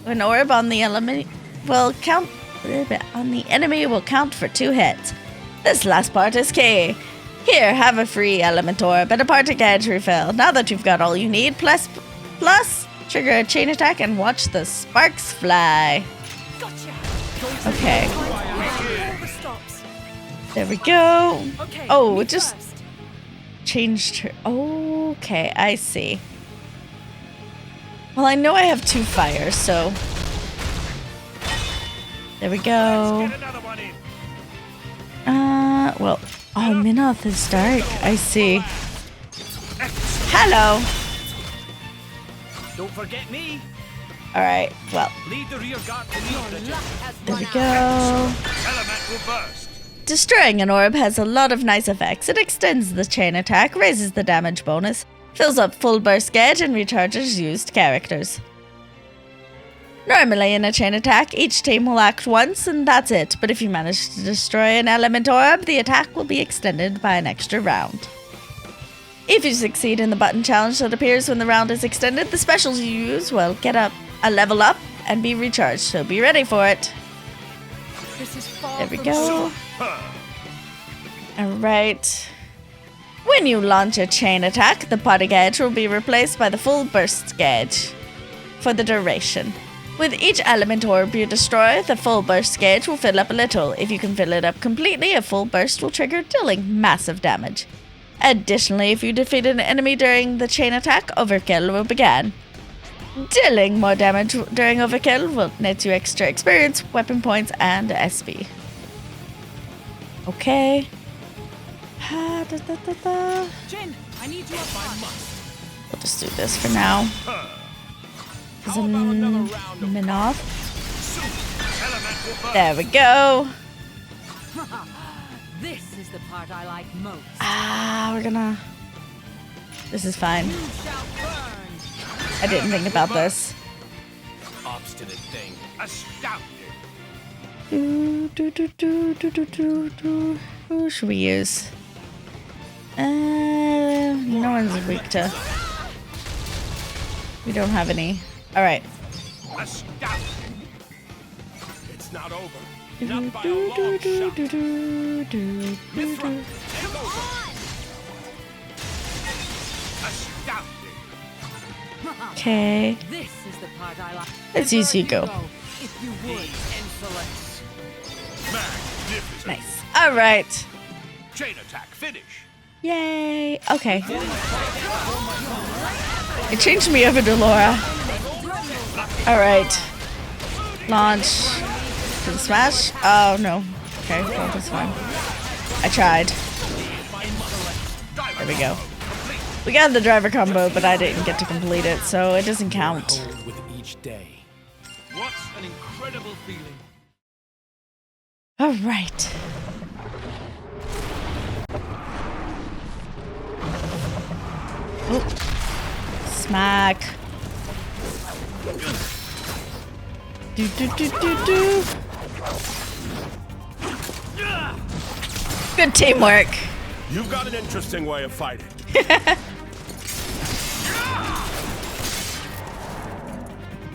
an orb on the enemy will count for 2 hits. This last part is key. Here, have a free element orb and a party gauge refill. Now that you've got all you need, plus trigger a chain attack and watch the sparks fly. Okay. There we go. Oh, it just changed her. Okay, I see. Well, I know I have 2 fires, so... There we go. Well... Oh, Minoth is dark. I see. Hello. Don't forget me. Alright, well. Lead the rear guard to me. There we go. Destroying an orb has a lot of nice effects. It extends the chain attack, raises the damage bonus, fills up full burst gauge, and recharges used characters. Normally in a chain attack, each team will act once and that's it, but if you manage to destroy an element orb, the attack will be extended by an extra round. If you succeed in the button challenge that appears when the round is extended, the specials you use will get a level up and be recharged, so be ready for it. There we go. Alright. When you launch a chain attack, the party gauge will be replaced by the full burst gauge for the duration. With each element orb you destroy, the full burst gauge will fill up a little. If you can fill it up completely, a full burst will trigger, dealing massive damage. Additionally, if you defeat an enemy during the chain attack, overkill will begin. Dealing more damage during overkill will net you extra experience, weapon points, and SP. Okay. Jin, I need you up. We'll just do this for now. Minoth. There we go. This is the part I like most. We're gonna... This is fine. I didn't think about this. Obstinate thing. Astounding. Who should we use? No one's weak to... We don't have any. Alright. Astounding. It's not over. Not by a long shot. Mythra, come on! Astounding. Okay. This is the part I like. Let's use Hugo. If you would. Insolence. Magnificent. Nice. Alright. Chain attack finish. Yay. Okay. It changed me over to Laura. Alright. Launch. To the smash? Oh, no. Okay, well, that's fine. I tried. There we go. We got the driver combo, but I didn't get to complete it, so it doesn't count. With each day. What an incredible feeling. Alright. Oh. Smack. Do. Good teamwork. You've got an interesting way of fighting.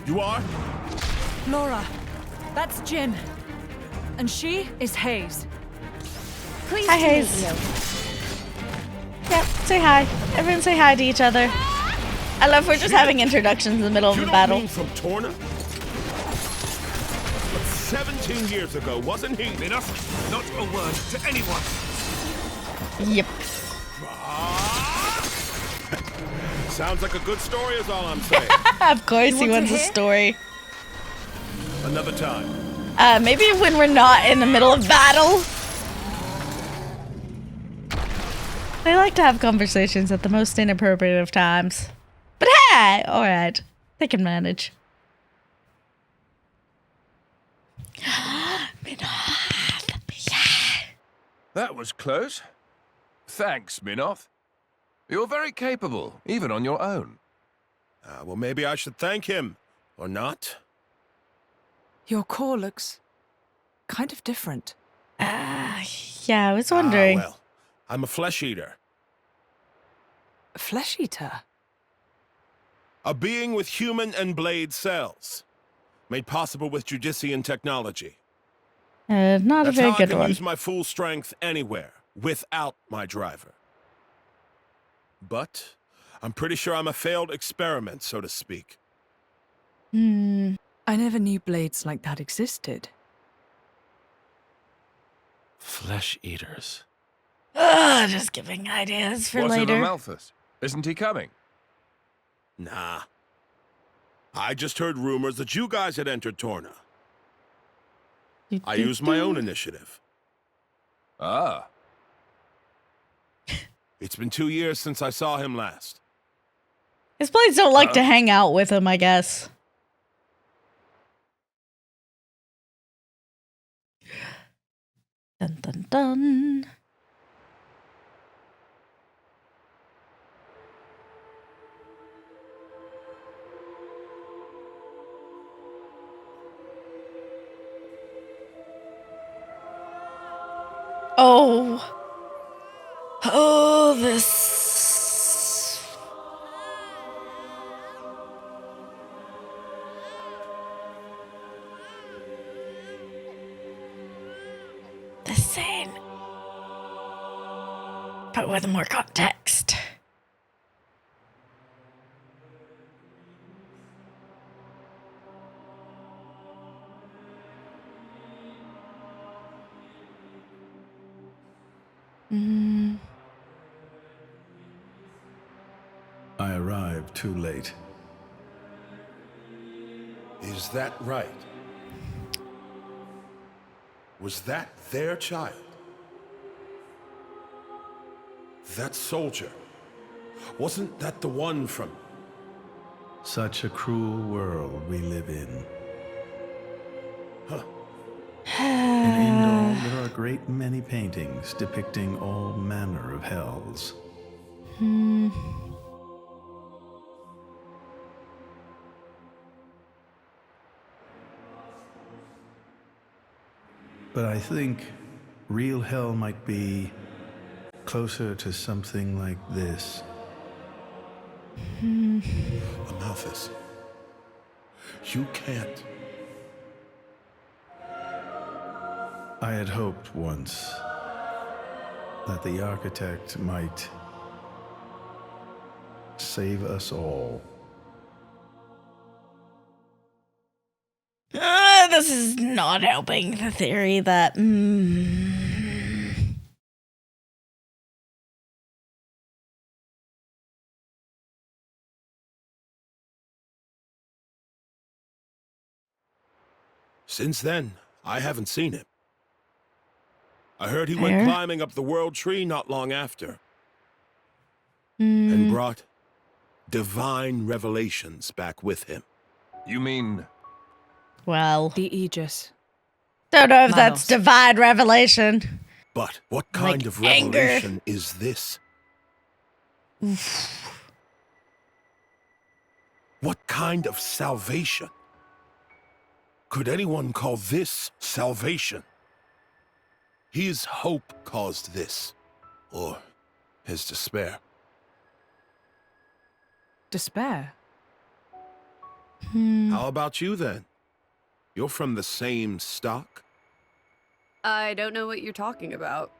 You are? Laura, that's Jin. And she is Hayes. Hi, Hayes. Yep, say hi. Everyone say hi to each other. I love we're just having introductions in the middle of the battle. From Torna? But 17 years ago, wasn't he? Minoth, not a word to anyone. Yep. Sounds like a good story is all I'm saying. Of course he wants a story. Another time. Maybe when we're not in the middle of battle. They like to have conversations at the most inappropriate of times. But hey, alright. They can manage. Minoth. Yeah. That was close. Thanks, Minoth. You're very capable, even on your own. Well, maybe I should thank him, or not. Your core looks kind of different. Yeah, I was wondering. Well, I'm a flesh eater. A flesh eater? A being with human and blade cells. Made possible with Judician technology. Not a very good That's how I can one. use my full strength anywhere, without my driver. But I'm pretty sure I'm a failed experiment, so to speak. I never knew blades like that existed. Flesh eaters. Just giving ideas for What later. of Amalthus? Isn't he coming? Nah. I just heard rumors that you guys had entered Torna. I used my own initiative. Ah. It's been 2 years since I saw him last. His blades don't like to hang out with him, I guess. Dun dun dun. Oh. Oh, this. The scene. But with more context. I arrived too late. Is that right? Was that their child? That soldier? Wasn't that the one from... Such a cruel world we live in. Huh. In Indol, there are a great many paintings depicting all manner of hells. But I think real hell might be closer to something like this. Amalthus. You can't. I had hoped once that the architect might save us all. This is not helping the theory that. Since then, I haven't seen him. I heard he went climbing up the world tree not long after. And brought divine revelations back with him. You mean... Well... The Aegis. Don't know if that's Malos. divine revelation. But what kind of anger. revelation is this? What kind of salvation? Could anyone call this salvation? His hope caused this, or his despair. Despair? How about you then? You're from the same stock? I don't know what you're talking about.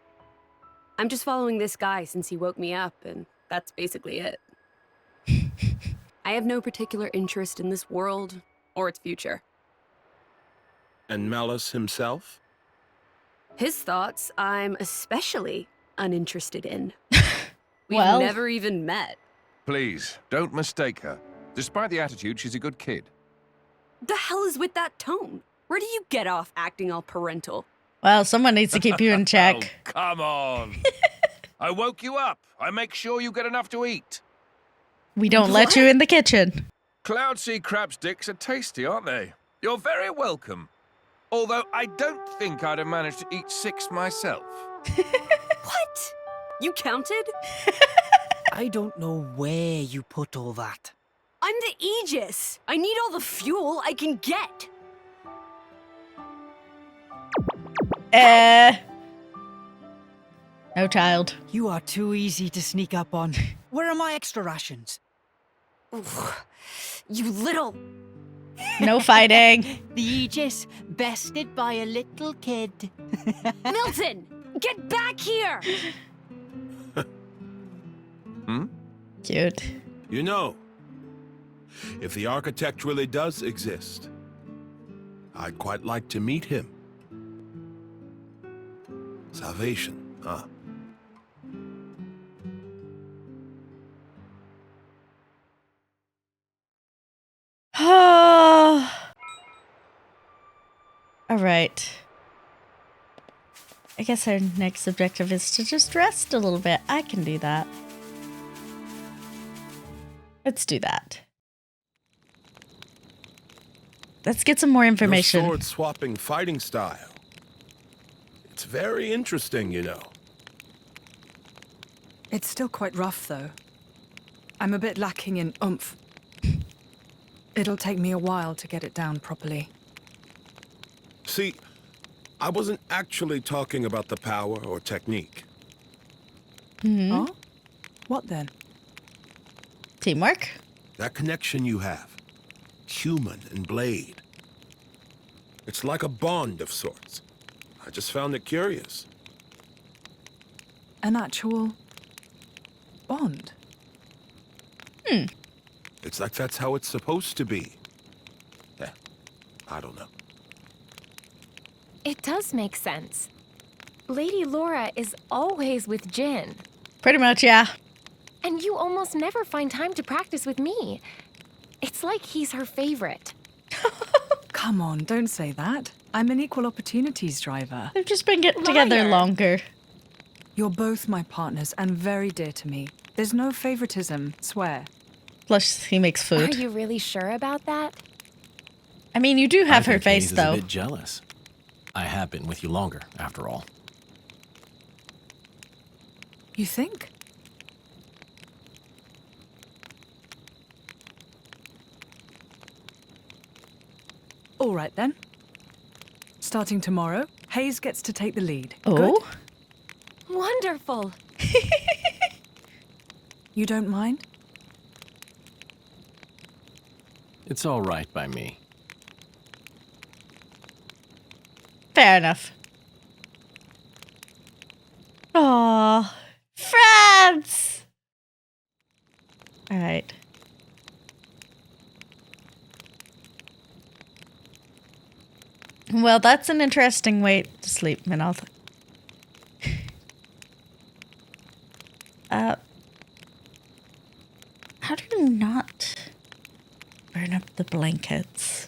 I'm just following this guy since he woke me up, and that's basically it. I have no particular interest in this world or its future. And Malos himself? His thoughts, I'm especially uninterested in. We've Well. never even met. Please, don't mistake her. Despite the attitude, she's a good kid. The hell is with that tone? Where do you get off acting all parental? Well, someone needs to keep you in check. Oh, come on. I woke you up. I make sure you get enough to eat. We don't let you in the kitchen. Cloud sea crab sticks are tasty, aren't they? You're very welcome. Although I don't think I'd have managed to eat 6 myself. What? You counted? I don't know where you put all that. I'm the Aegis. I need all the fuel I can get. No, child. You are too easy to sneak up on. Where are my extra rations? You little... No fighting. The Aegis, bested by a little kid. Milton! Get back here! Cute. You know, if the architect really does exist, I'd quite like to meet him. Salvation, huh? All right. I guess our next objective is to just rest a little bit. I can do that. Let's do that. Let's get some more information. Your sword-swapping fighting style. It's very interesting, you know. It's still quite rough, though. I'm a bit lacking in oomph. It'll take me a while to get it down properly. See, I wasn't actually talking about the power or technique. Oh? What then? Teamwork? That connection you have. Human and blade. It's like a bond of sorts. I just found it curious. An actual... bond? It's like that's how it's supposed to be. Yeah, I don't know. It does make sense. Lady Laura is always with Jin. Pretty much, yeah. And you almost never find time to practice with me. It's like he's her favorite. Come on, don't say that. I'm an equal opportunities driver. They've just been getting together longer. You're both my partners and very dear to me. There's no favoritism, swear. Plus, he makes food. Are you really sure about that? I mean, you do have her think face, Hayes though. is a bit jealous. I have been with you longer, after all. You think? All right, then. Starting tomorrow, Hayes gets to take the lead. Oh? Good? Wonderful. You don't mind? It's all right by me. Fair enough. Aww. France! Alright. Well, that's an interesting way to sleep, Minoth. How do you not burn up the blankets?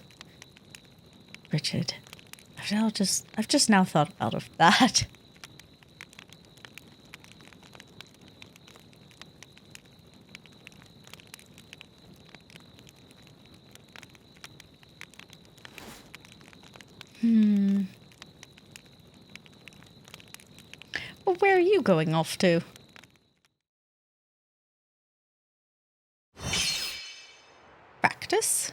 Richard. I've just now thought out of that. Well, where are you going off to? Practice?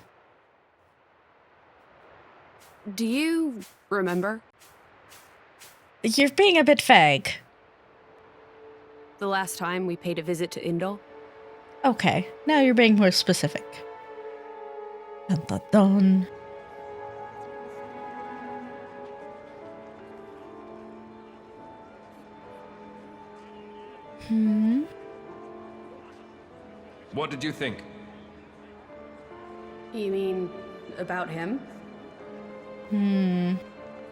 Do you remember? You're being a bit vague. The last time we paid a visit to Indol? Okay, now you're being more specific. Dun dun dun. What did you think? You mean about him?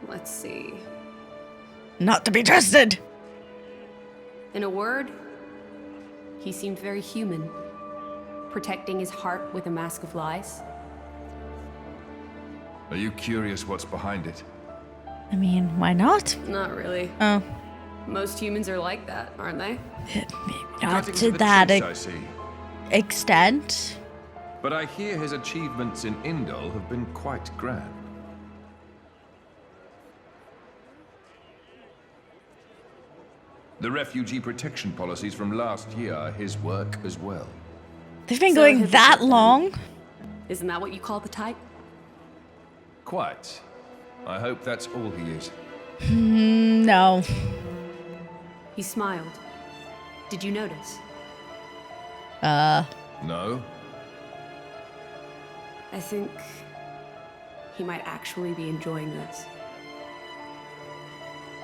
Let's see. Not to be trusted! In a word, he seemed very human. Protecting his heart with a mask of lies. Are you curious what's behind it? I mean, why not? Not really. Oh. Most humans are like that, aren't they? Not Cutting to the that chase, I see. extent. But I hear his achievements in Indol have been quite grand. The refugee protection policies from last year are his work as well. They've been going that long? Isn't that what you call the type? Quite. I hope that's all he is. No. He smiled. Did you notice? No? I think he might actually be enjoying this.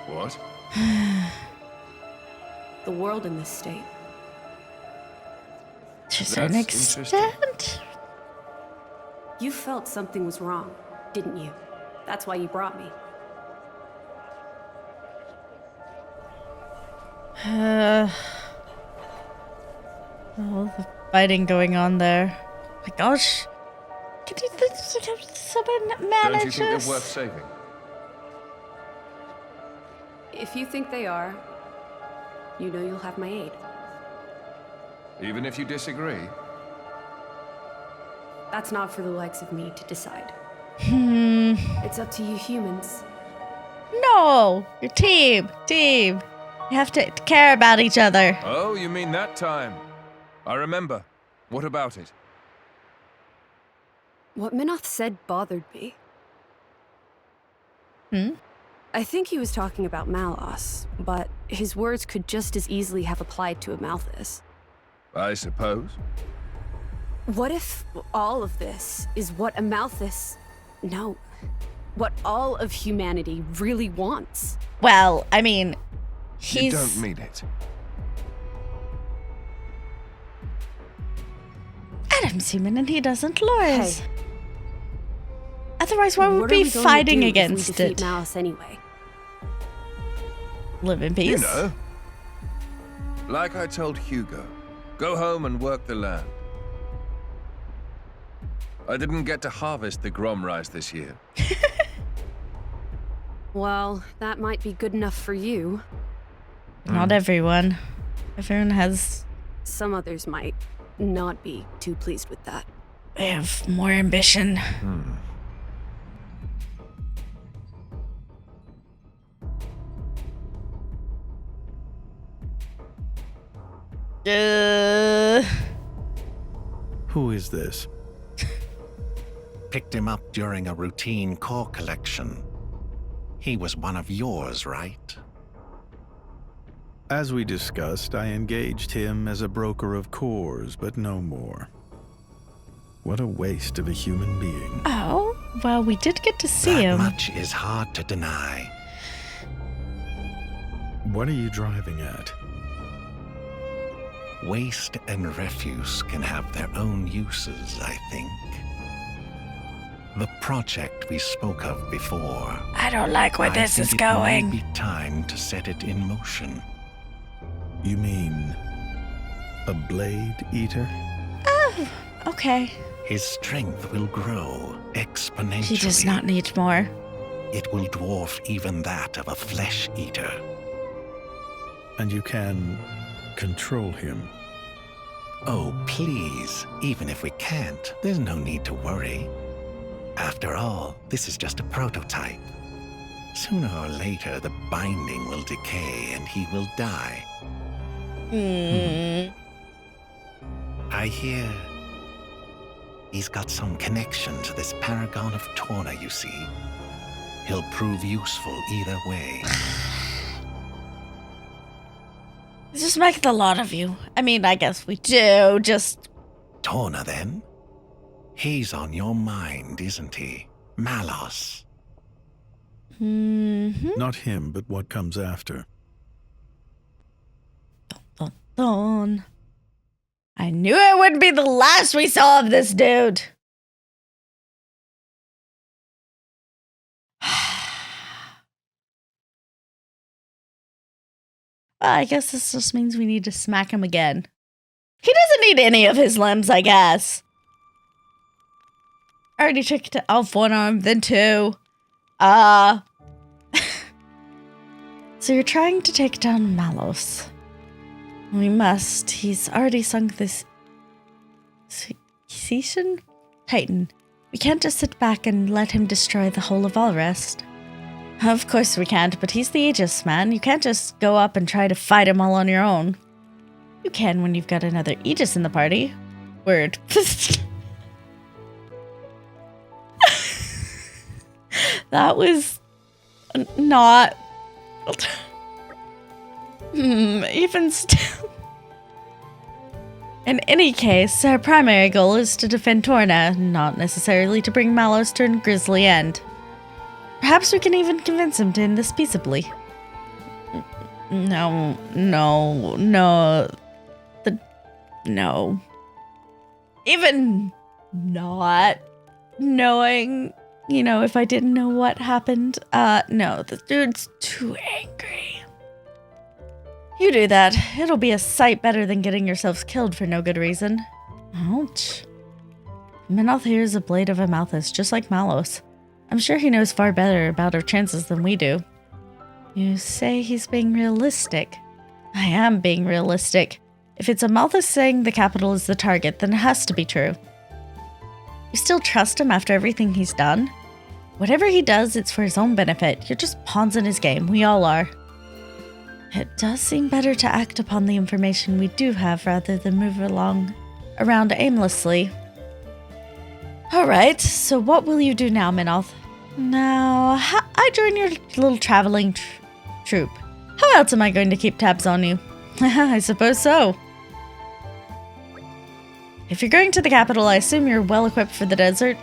What? The world in this state. To a certain extent? You felt something was wrong, didn't you? That's why you brought me. All the fighting going on there. Oh my gosh. Can you someone manage Don't you think this? they're worth saving? If you think they are, you know you'll have my aid. Even if you disagree? That's not for the likes of me to decide. It's up to you humans. No! Your team! Team! You have to care about each other. Oh, you mean that time? I remember. What about it? What Minoth said bothered me. I think he was talking about Malos, but his words could just as easily have applied to Amalthus. I suppose. What if all of this is what Amalthus... No. What all of humanity really wants? Well, I mean, he's... You don't mean it. Addam's human and he doesn't Laura's. Hey. Otherwise, why would What we are be going fighting to do against if we defeat it? Malos anyway? Live in peace. You know. Like I told Hugo, go home and work the land. I didn't get to harvest the Grom rice this year. Well, that might be good enough for you. Not everyone. Everyone has... Some others might not be too pleased with that. They have more ambition. Who is this? Picked him up during a routine core collection. He was one of yours, right? As we discussed, I engaged him as a broker of cores, but no more. What a waste of a human being. Oh, well, we did get to see That him. much is hard to deny. What are you driving at? Waste and refuse can have their own uses, I think. The project we spoke of before. I don't like where this is going. It may be time to set it in motion. You mean a blade eater? Oh, okay. His strength will grow exponentially. He does not need more. It will dwarf even that of a flesh eater. And you can control him? Oh, please. Even if we can't, there's no need to worry. After all, this is just a prototype. Sooner or later, the binding will decay and he will die. I hear he's got some connection to this paragon of Torna, you see. He'll prove useful either way. Just make a lot of you. I mean, I guess we do, just... Torna, then? He's on your mind, isn't he? Malos. Not him, but what comes after. Dun. I knew it wouldn't be the last we saw of this dude. Well, I guess this just means we need to smack him again. He doesn't need any of his limbs, I guess. I already checked off one arm, then two. So you're trying to take down Malos. We must. He's already sunk this Season Titan. We can't just sit back and let him destroy the whole of Alrest. Of course we can't, but he's the Aegis, man. You can't just go up and try to fight him all on your own. You can when you've got another Aegis in the party. Word. That was not... even still... In any case, our primary goal is to defend Torna, not necessarily to bring Malos to a grisly end. Perhaps we can even convince him to end this peaceably. No. Even not knowing, if I didn't know what happened, no, the dude's too angry. You do that. It'll be a sight better than getting yourselves killed for no good reason. Ouch. Minoth here is a blade of Amalthus, just like Malos. I'm sure he knows far better about our chances than we do. You say he's being realistic. I am being realistic. If it's Amalthus saying the capital is the target, then it has to be true. You still trust him after everything he's done? Whatever he does, it's for his own benefit. You're just pawns in his game. We all are. It does seem better to act upon the information we do have rather than move around aimlessly. Alright, so what will you do now, Minoth? Now, I join your little traveling troupe. How else am I going to keep tabs on you? I suppose so. If you're going to the capital, I assume you're well equipped for the desert?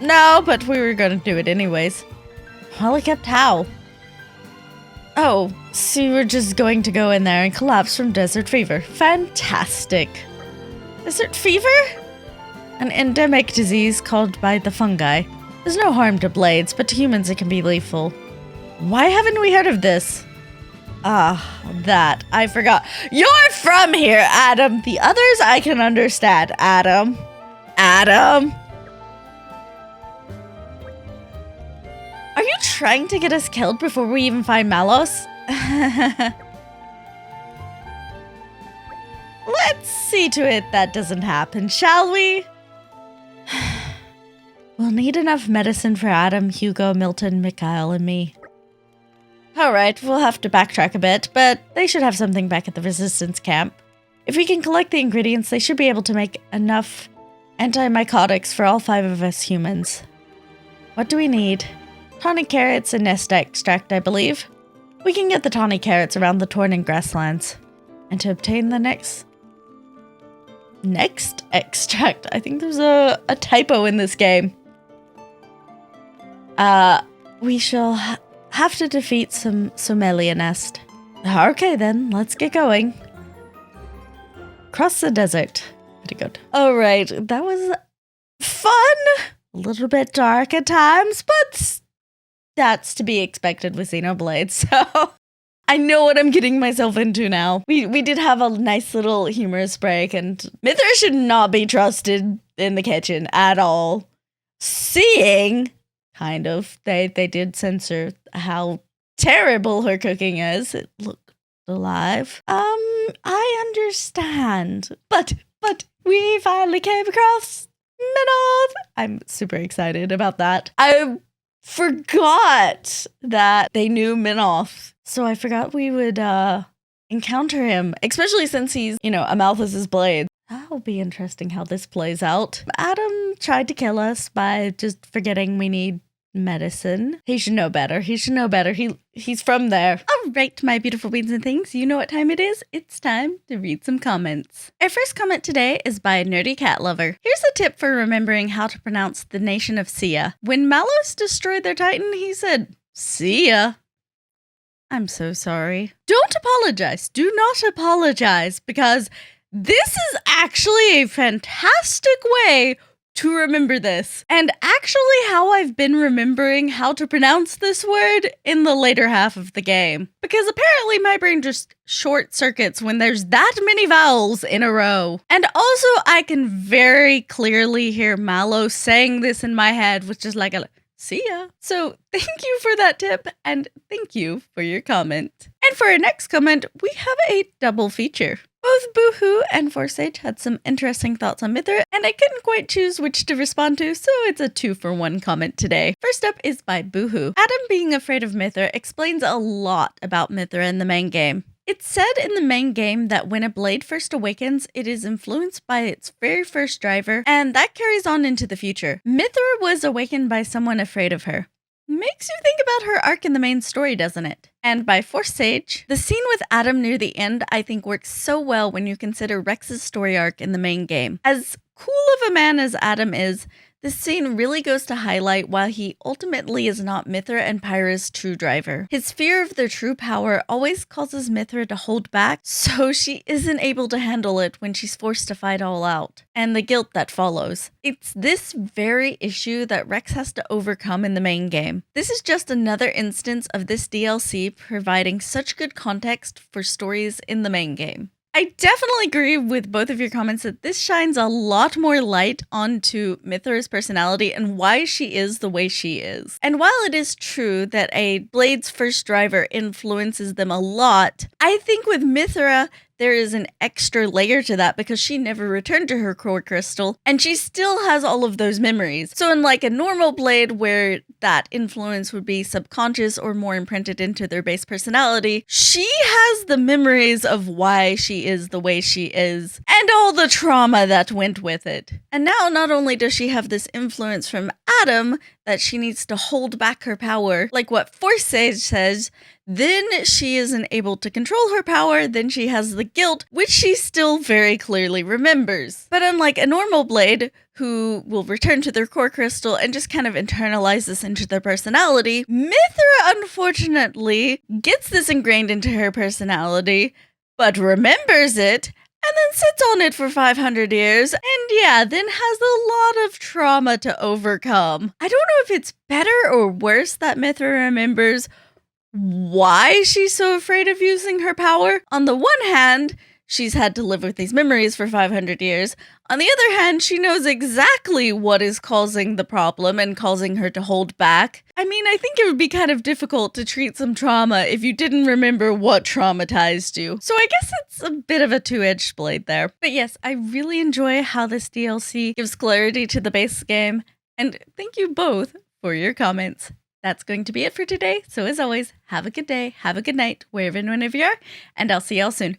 No, but we were going to do it anyways. Well equipped how? Oh, so you were just going to go in there and collapse from desert fever. Fantastic. Desert fever? An endemic disease caused by the fungi. There's no harm to blades, but to humans it can be lethal. Why haven't we heard of this? That. I forgot. You're from here, Addam. The others I can understand. Addam. Are you trying to get us killed before we even find Malos? Let's see to it that doesn't happen, shall we? We'll need enough medicine for Addam, Hugo, Milton, Mikhail, and me. Alright, we'll have to backtrack a bit, but they should have something back at the resistance camp. If we can collect the ingredients, they should be able to make enough antimycotics for all 5 of us humans. What do we need? Tawny carrots and nest extract, I believe. We can get the tawny carrots around the Torna grasslands. And to obtain the next extract. I think there's a typo in this game. We shall have to defeat some Somalia nest. Okay then, let's get going. Cross the desert. Pretty good. Alright, that was fun. A little bit dark at times, but that's to be expected with Xenoblade, so I know what I'm getting myself into now. We did have a nice little humorous break, and Mythra should not be trusted in the kitchen at all. Seeing, kind of, they did censor how terrible her cooking is. It looked alive. I understand. But we finally came across Minoth. I'm super excited about that. I forgot that they knew Minoth, so I forgot we would encounter him, especially since he's, Amalthus's blade. That'll be interesting how this plays out. Addam tried to kill us by just forgetting we need medicine. He should know better. He's from there. All right, my beautiful beans and things. You know what time it is? It's time to read some comments. Our first comment today is by Nerdy Cat Lover. Here's a tip for remembering how to pronounce the nation of Sia. When Malos destroyed their titan, he said, Sia. I'm so sorry. Don't apologize. Do not apologize, because this is actually a fantastic way to remember this. And actually how I've been remembering how to pronounce this word in the later half of the game. Because apparently my brain just short circuits when there's that many vowels in a row. And also I can very clearly hear Malos saying this in my head, which is like a See ya. So thank you for that tip, and thank you for your comment. And for our next comment, we have a double feature. Both Boohoo and Forsage had some interesting thoughts on Mythra, and I couldn't quite choose which to respond to, so it's a 2-for-1 comment today. First up is by Boohoo. Addam being afraid of Mythra explains a lot about Mythra in the main game. It's said in the main game that when a blade first awakens, it is influenced by its very first driver, and that carries on into the future. Mythra was awakened by someone afraid of her. Makes you think about her arc in the main story, doesn't it? And by Forsage, the scene with Addam near the end I think works so well when you consider Rex's story arc in the main game. As cool of a man as Addam is, this scene really goes to highlight why he ultimately is not Mythra and Pyra's true driver. His fear of their true power always causes Mythra to hold back, so she isn't able to handle it when she's forced to fight all out, and the guilt that follows. It's this very issue that Rex has to overcome in the main game. This is just another instance of this DLC providing such good context for stories in the main game. I definitely agree with both of your comments that this shines a lot more light onto Mythra's personality and why she is the way she is. And while it is true that a blade's first driver influences them a lot, I think with Mythra, there is an extra layer to that because she never returned to her core crystal and she still has all of those memories. So unlike a normal blade where that influence would be subconscious or more imprinted into their base personality, she has the memories of why she is the way she is and all the trauma that went with it. And now not only does she have this influence from Addam that she needs to hold back her power, like what Forsage says, then she isn't able to control her power, then she has the guilt, which she still very clearly remembers. But unlike a normal blade, who will return to their core crystal and just kind of internalize this into their personality, Mythra unfortunately gets this ingrained into her personality, but remembers it, and then sits on it for 500 years, and yeah, then has a lot of trauma to overcome. I don't know if it's better or worse that Mythra remembers why she's so afraid of using her power. On the one hand, she's had to live with these memories for 500 years. On the other hand, she knows exactly what is causing the problem and causing her to hold back. I mean, I think it would be kind of difficult to treat some trauma if you didn't remember what traumatized you. So I guess it's a bit of a two-edged blade there. But yes, I really enjoy how this DLC gives clarity to the base game. And thank you both for your comments. That's going to be it for today. So as always, have a good day, have a good night, wherever and whenever you are, and I'll see y'all soon.